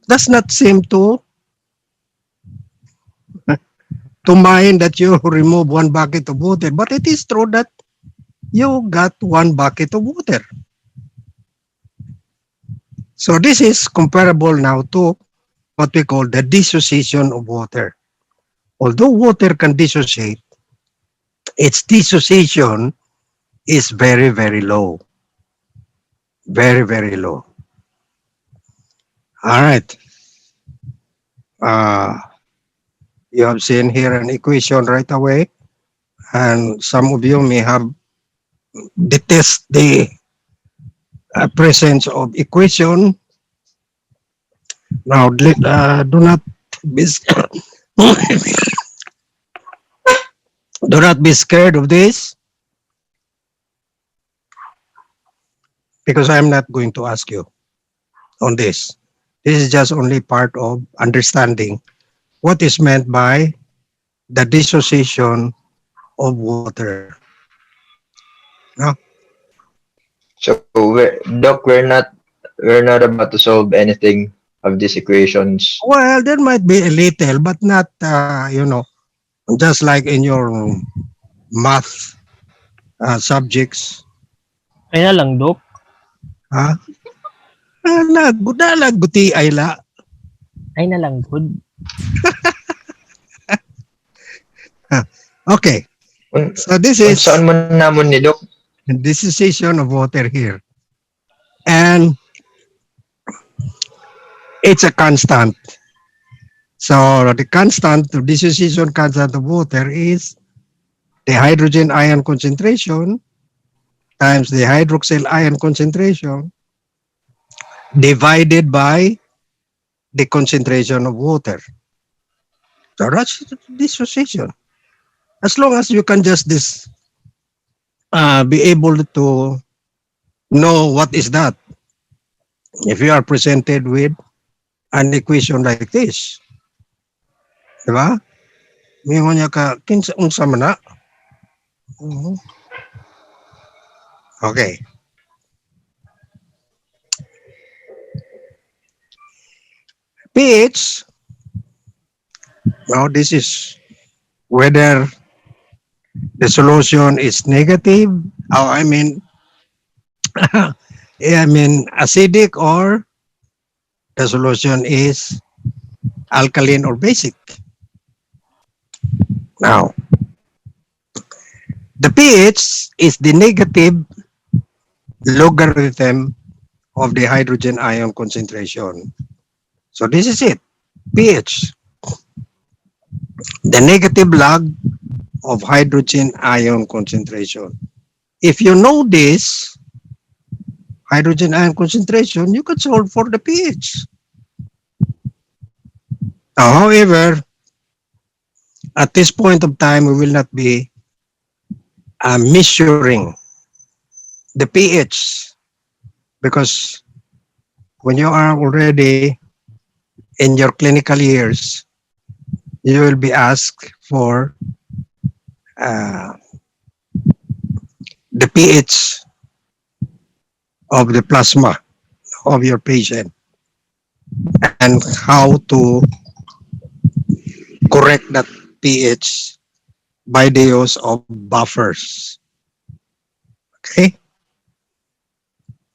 does not seem to mind that you remove one bucket of water. But it is true that you got one bucket of water. So this is comparable now to what we call the dissociation of water. Although water can dissociate, its dissociation is very, very low. Very, very low. All right. You have seen here an equation right away, and some of you may have detest the presence of equation. Now, do not be do not be scared of this, because I am not going to ask you on this. This is just only part of understanding what is meant by the dissociation of water. No? So, Doc, we're not about to solve anything of these equations. Well, there might be a little, but not, just like in your math subjects. Kaya lang, Dok. Huh? Budalag, buti ay la. Ay na lang good. Okay. Un- So this is Saan man namon ni Doc? dissociation of water here. And it's a constant. So the constant, the dissociation constant of water is the hydrogen ion concentration times the hydroxyl ion concentration divided by the concentration of water. So that's dissociation. As long as you can just be able to know what is that. If you are presented with an equation like this, diba? Mingon niya ka, kinsa unsa man na? Okay. pH, now this is whether the solution is negative, or I mean acidic, or the solution is alkaline or basic. Now, the pH is the negative logarithm of the hydrogen ion concentration. So this is it, pH, the negative log of hydrogen ion concentration. If you know this, hydrogen ion concentration, you could solve for the pH. Now, however, at this point of time, we will not be measuring the pH, because when you are already in your clinical years, you will be asked for the pH of the plasma of your patient and how to correct that pH by the use of buffers. Okay?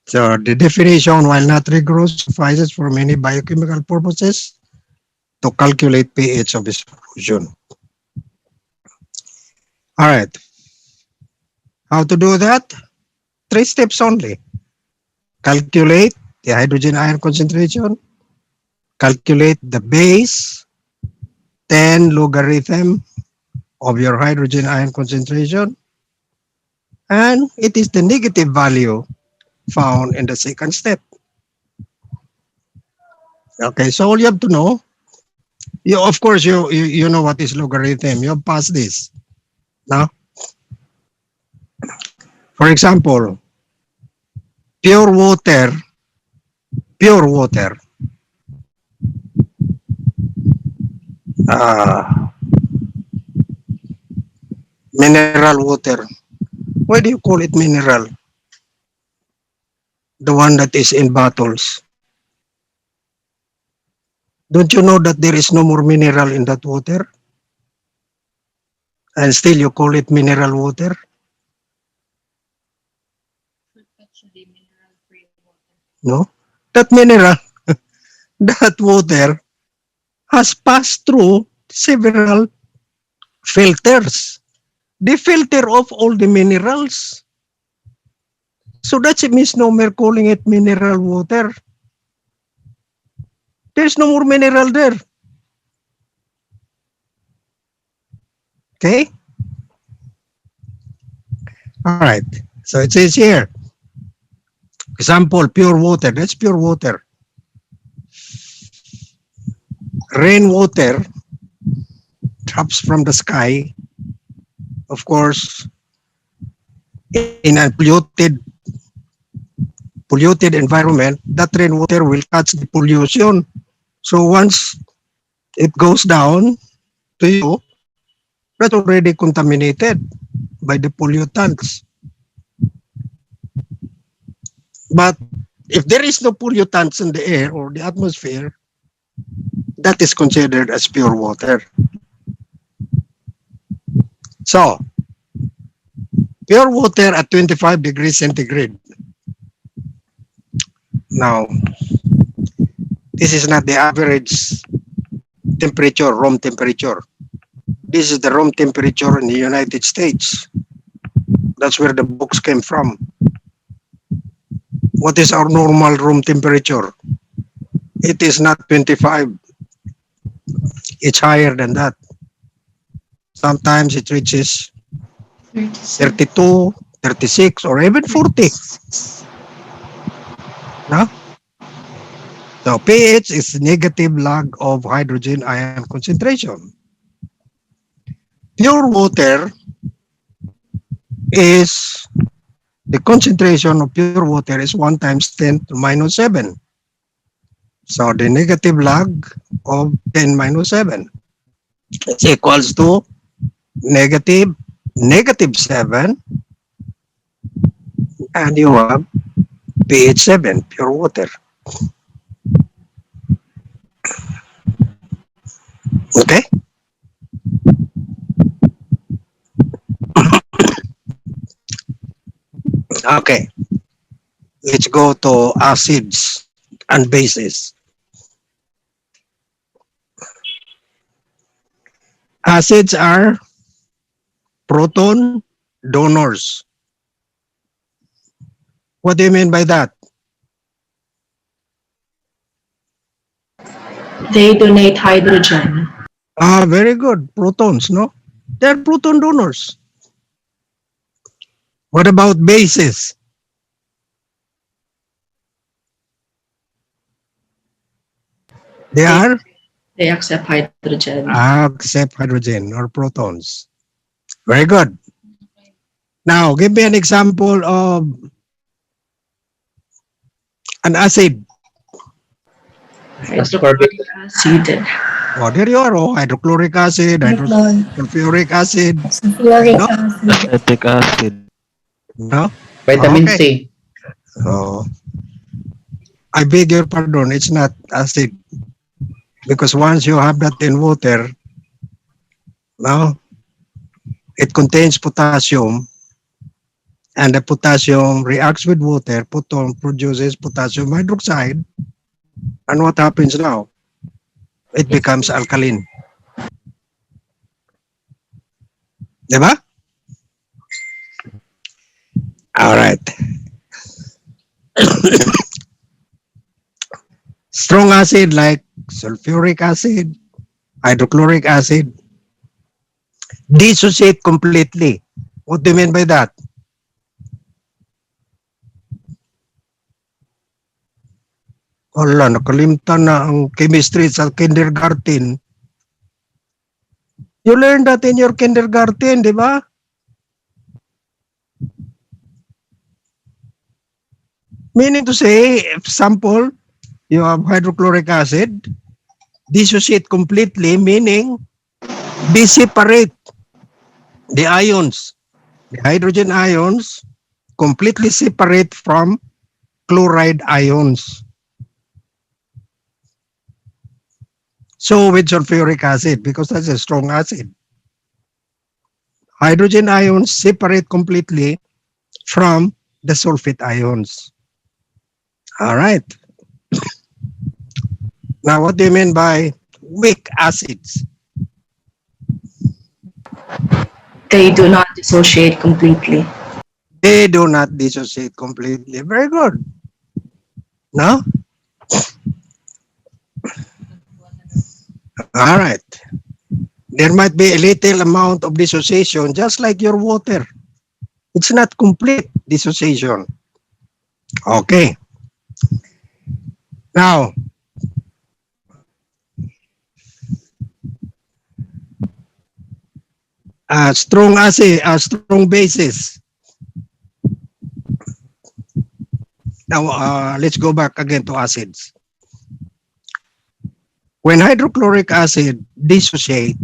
So the definition, while not rigorous, suffices for many biochemical purposes to calculate pH of the solution. All right. How to do that? 3 steps only. Calculate the hydrogen ion concentration, calculate the base 10 logarithm of your hydrogen ion concentration, and it is the negative value found in the second step. Okay, so all you have to know, of course, you know what is logarithm. You have passed this. Now, for example, pure water, mineral water. Why do you call it mineral? The one that is in bottles. Don't you know that there is no more mineral in that water? And still you call it mineral water? No? That mineral, that water has passed through several filters. They filter off all the minerals. So that's a misnomer calling it mineral water. There's no more mineral there. Okay? All right. So it says here, example, pure water. That's pure water. Rainwater drops from the sky. Of course, in a polluted environment, that rainwater will catch the pollution. So once it goes down to you, that's already contaminated by the pollutants. But if there is no pollutants in the air or the atmosphere, that is considered as pure water. So, pure water at 25 degrees centigrade. Now, This is not the average temperature, room temperature. This is the room temperature in the United States. That's where the books came from. What is our normal room temperature? It is not 25. It's higher than that. Sometimes it reaches 32, 36, or even 40. No? So pH is negative log of hydrogen ion concentration. Pure water is, the concentration of pure water is 1 times 10 to minus 7. So the negative log of 10 minus 7 is equals to negative 7, and you have pH 7, pure water. Okay? Okay. Let's go to acids and bases. Acids are proton donors. What do you mean by that? They donate hydrogen. Ah, very good. Protons, no? They're proton donors. What about bases? They are They accept hydrogen. accept hydrogen or protons. Very good. Now, give me an example of an acid. Ascorbic. Acid. Oh, there you are. Oh, hydrochloric acid, sulfuric acid. Sulfuric No? acid. Acetic acid. No? Vitamin Okay. C. Oh, I beg your pardon. It's not acid. Because once you have that in water, now it contains potassium, and the potassium reacts with water, produces potassium hydroxide, and what happens now? It becomes alkaline. Diba? All right. Strong acid like sulfuric acid, hydrochloric acid, dissociate completely. What do you mean by that? Wala, nakalimutan na ang chemistry sa kindergarten. You learned that in your kindergarten, di ba? Meaning to say, if sample, you have hydrochloric acid, dissociate completely, meaning separate the ions, the hydrogen ions, completely separate from chloride ions. So with sulfuric acid, because that's a strong acid, hydrogen ions separate completely from the sulfate ions. All right. Now, what do you mean by weak acids? They do not dissociate completely. They do not dissociate completely. Very good. No? All right. There might be a little amount of dissociation, just like your water. It's not complete dissociation. Okay. Now, strong acid, strong bases. Now, let's go back again to acids. When hydrochloric acid dissociate,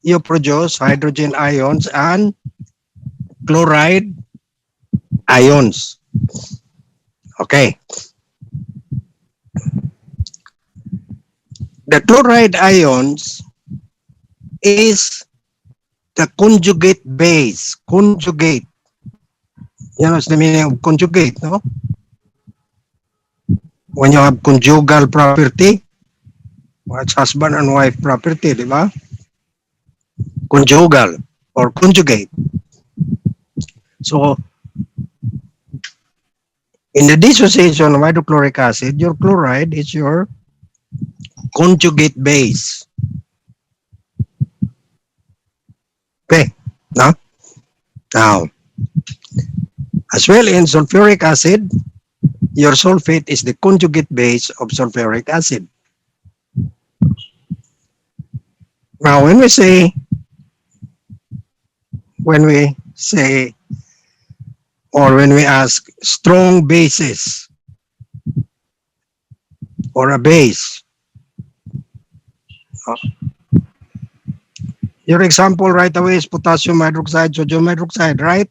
you produce hydrogen ions and chloride ions. Okay. The chloride ions is the conjugate base. Conjugate. You know what's the meaning of conjugate, no? when you have conjugal property, it's husband and wife property, di ba? Conjugal or conjugate. So, in the dissociation of hydrochloric acid, your chloride is your conjugate base. Okay, no? Now, as well in sulfuric acid, your sulfate is the conjugate base of sulfuric acid. Now, when we say, or when we ask strong bases or a base, your example right away is potassium hydroxide, sodium hydroxide, right?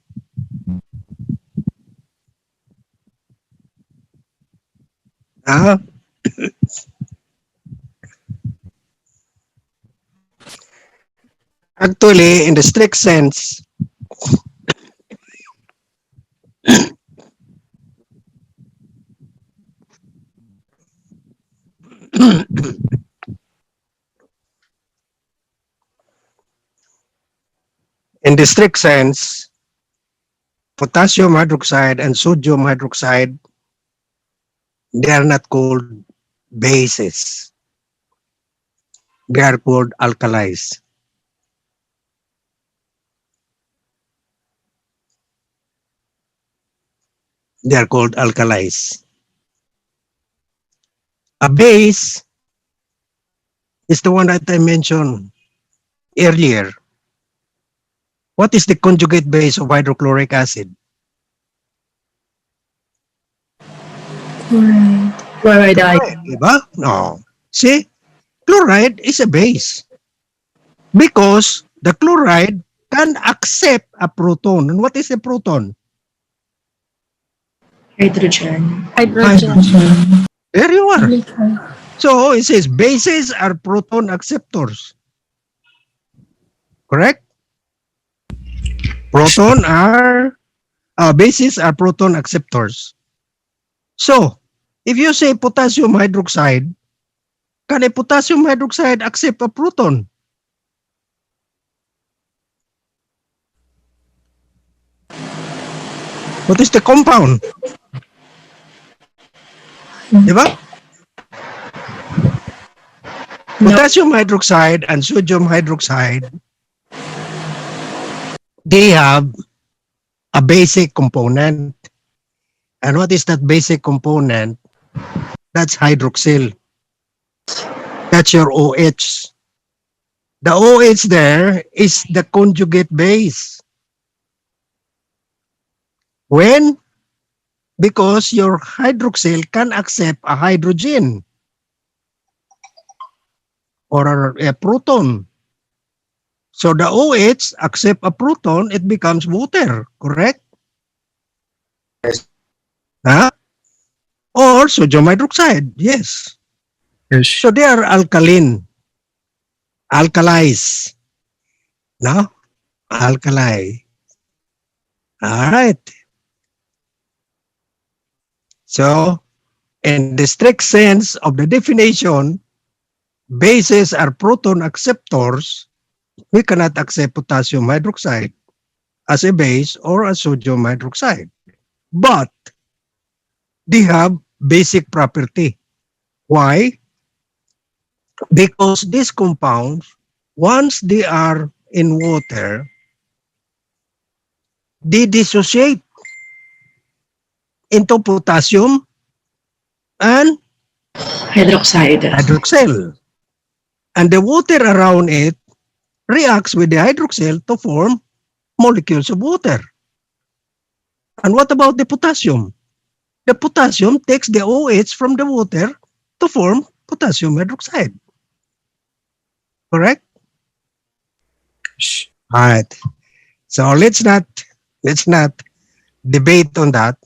Actually, in the strict sense, in the strict sense, potassium hydroxide and sodium hydroxide, they are not called bases. They are called alkalis. They are called alkalis. A base is the one that I mentioned earlier. What is the conjugate base of hydrochloric acid? Chloride ion. Diba? No. See, chloride is a base because the chloride can accept a proton. And what is a proton? Hydrogen. Hydrogen. There you are. So it says bases are proton acceptors. Correct? Bases are proton acceptors. So, if you say potassium hydroxide, can a potassium hydroxide accept a proton? What is the compound? Diba? Potassium hydroxide and sodium hydroxide, they have a basic component. And what is that basic component? That's hydroxyl. That's your OH. The OH there is the conjugate base. When? Because your hydroxyl can accept a hydrogen or a proton. So the OH accept a proton, it becomes water, correct? Yes. Huh? Or sodium hydroxide, yes. Yes. So they are alkaline, alkalis. No? Alkali. All right. So, in the strict sense of the definition, bases are proton acceptors. We cannot accept potassium hydroxide as a base or a sodium hydroxide. But they have basic property. Why? Because these compounds, once they are in water, they dissociate into potassium and hydroxyl. And the water around it reacts with the hydroxyl to form molecules of water. And what about the potassium? The potassium takes the OH from the water to form potassium hydroxide. Correct? All right. So let's not debate on that.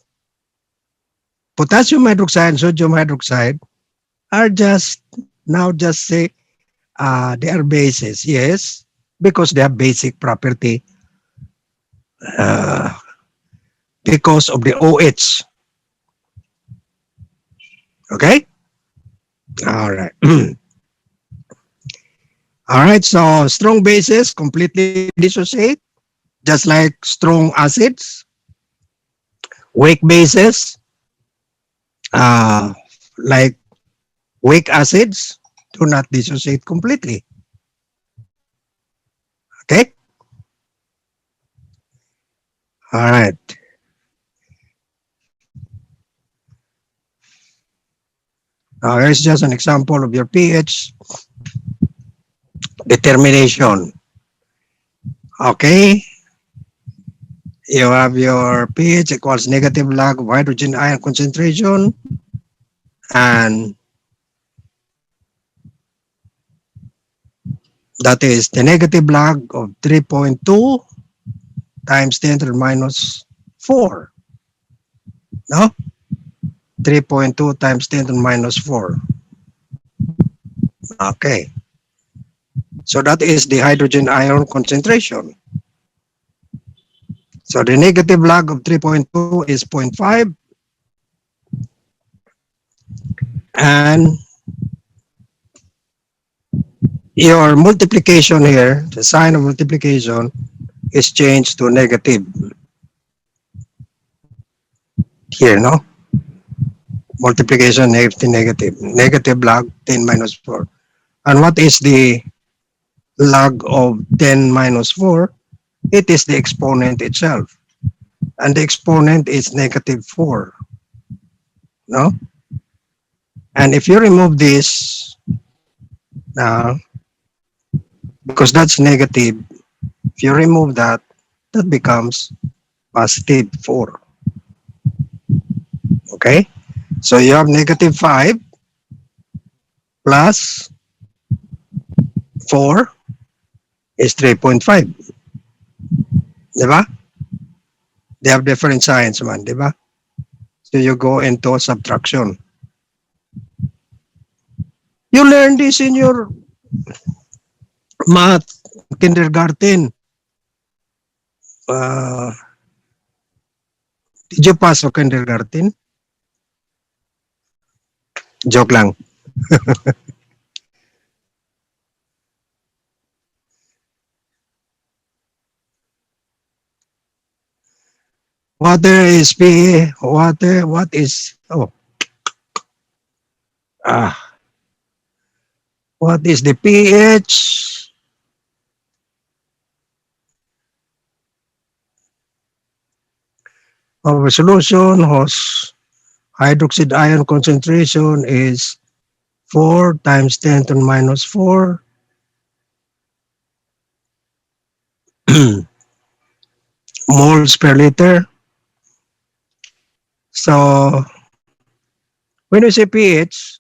Potassium hydroxide and sodium hydroxide are just say they are bases, yes, because they have basic property because of the OH. Okay? All right. All right, so strong bases completely dissociate, just like strong acids. Weak bases, like weak acids, do not dissociate completely. Okay? All right. Now, here's just an example of your pH determination. Okay? You have your pH equals negative log of hydrogen ion concentration, and that is the negative log of 3.2 times 10 to the minus 4. No? 3.2 times 10 to the minus 4. Okay. So that is the hydrogen ion concentration. So the negative log of 3.2 is 0.5. And your multiplication here, the sign of multiplication, is changed to negative. Here, no? Multiplication negative. Negative log 10 minus 4. And what is the log of 10 minus 4? It is the exponent itself. And the exponent is negative 4. No? And if you remove this now, because that's negative, if you remove that, that becomes positive 4. Okay? So you have negative 5 plus 4 is 3.5. Diba? They have different signs, man. Diba? So you go into subtraction. You learn this in your math kindergarten. Did you pass o kindergarten? Joke lang. Water is P. Water, what is, what is the pH? Of a solution whose hydroxide ion concentration is 4 times 10 to the minus 4 moles per liter. So when we say pH,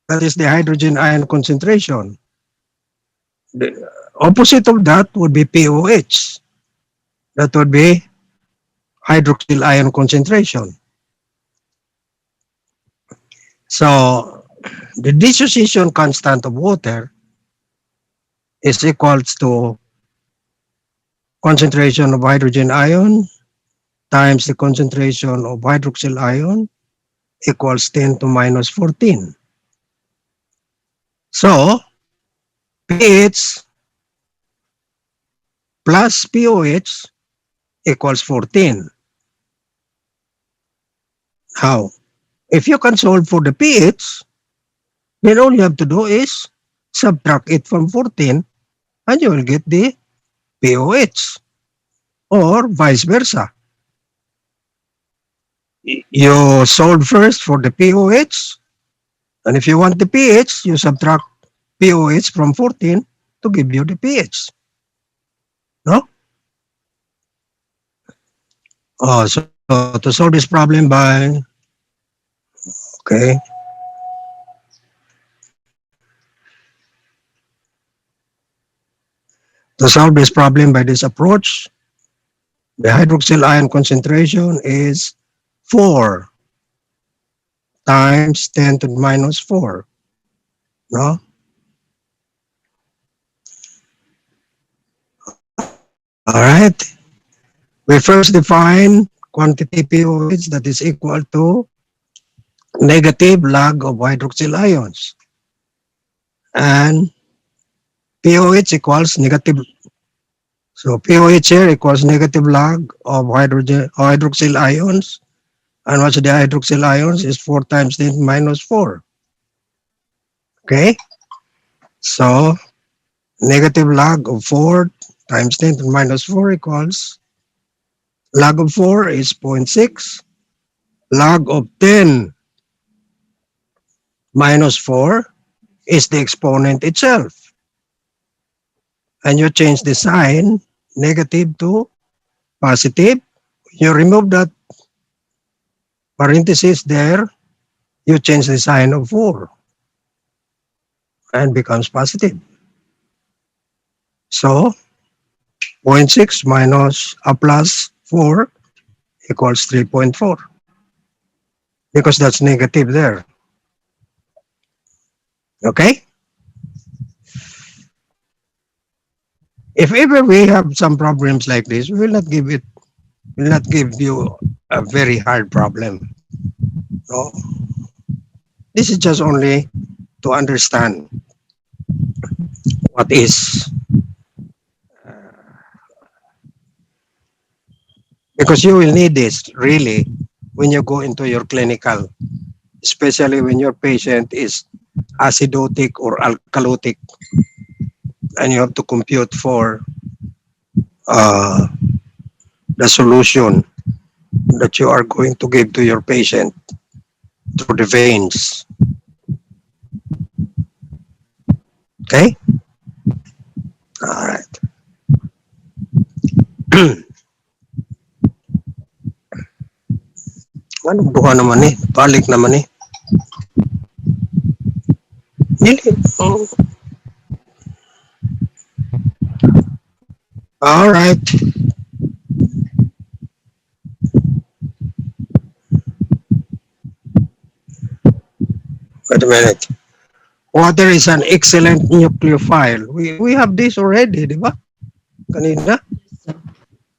that is the hydrogen ion concentration. The opposite of that would be pOH. That would be hydroxyl ion concentration. So the dissociation constant of water is equals to concentration of hydrogen ion times the concentration of hydroxyl ion equals 10 to minus 14. So pH plus pOH equals 14. How? If you can solve for the pH, then all you have to do is subtract it from 14 and you will get the pOH, or vice versa. You solve first for the pOH, and if you want the pH, you subtract pOH from 14 to give you the pH. No? So to solve this problem by, okay. To solve this problem by this approach, the hydroxyl ion concentration is 4 times 10 to the minus 4. No? All right. We first define quantity pOH that is equal to negative log of hydroxyl ions. And pOH equals negative. So pOH here equals negative log of hydroxyl ions. And what's the hydroxyl ions is 4 times 10 minus 4. Okay? So negative log of 4 times 10 to the minus 4 equals log of 4 is 0.6. Log of 10 minus 4 is the exponent itself. And you change the sign negative to positive. You remove that parenthesis there, you change the sign of 4 and becomes positive. So 0.6 minus a plus 4 equals 3.4 because that's negative there. Okay? If ever we have some problems like this, we will not give you a very hard problem. No. This is just only to understand what is. Because you will need this really when you go into your clinical, especially when your patient is acidotic or alkalotic and you have to compute for the solution that you are going to give to your patient through the veins. Okay? All right. Ano buka naman eh? Balik naman eh. Dili. Oh. All right. Wait a minute. Water is an excellent nucleophile. We have this already, di ba? Kanina?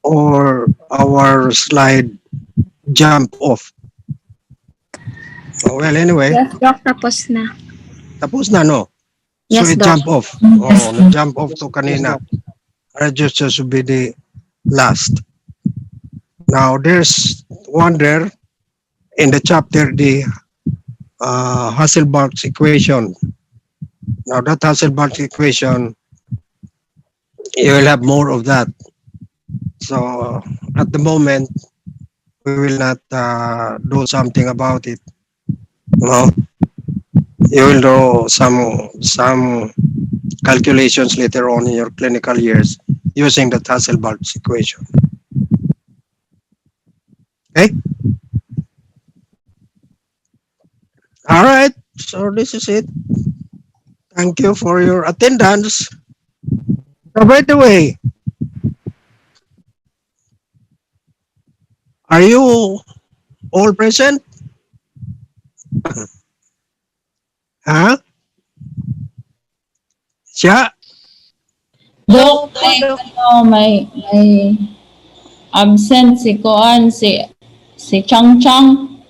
Or our slide jump off. Oh, well, anyway. Yes, Doc, tapos na. Tapos na, no? Yes, so it Doc. jump off. Oh, jump off to kanina. Register should be the last. Now, there's one there in the chapter, the Hasselbalch's equation. Now, that Hasselbalch's equation, you will have more of that. So, at the moment, we will not do something about it. No, you will do some calculations later on in your clinical years using the Hasselbalch's equation. Okay. All right. So this is it. Thank you for your attendance. So by the way, are you all present? Huh? Siya? Dok, may absent si Koan, si Chang Chang.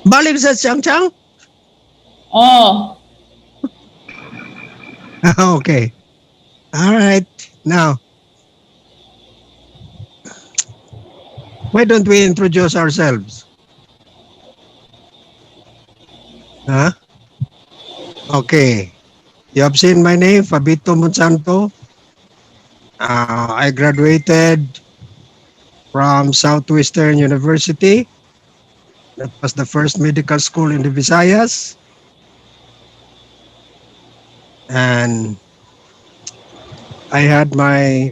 Balik sa Chang Chang? Oh, Okay. All right. Now, why don't we introduce ourselves? Huh? Okay. You have seen my name, Fabito Monsanto. I graduated from Southwestern University. That was the first medical school in the Visayas. And I had my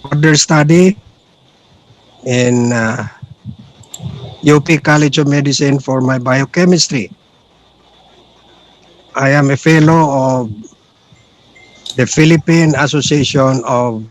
further study in UP College of Medicine for my biochemistry. I am a fellow of the Philippine Association of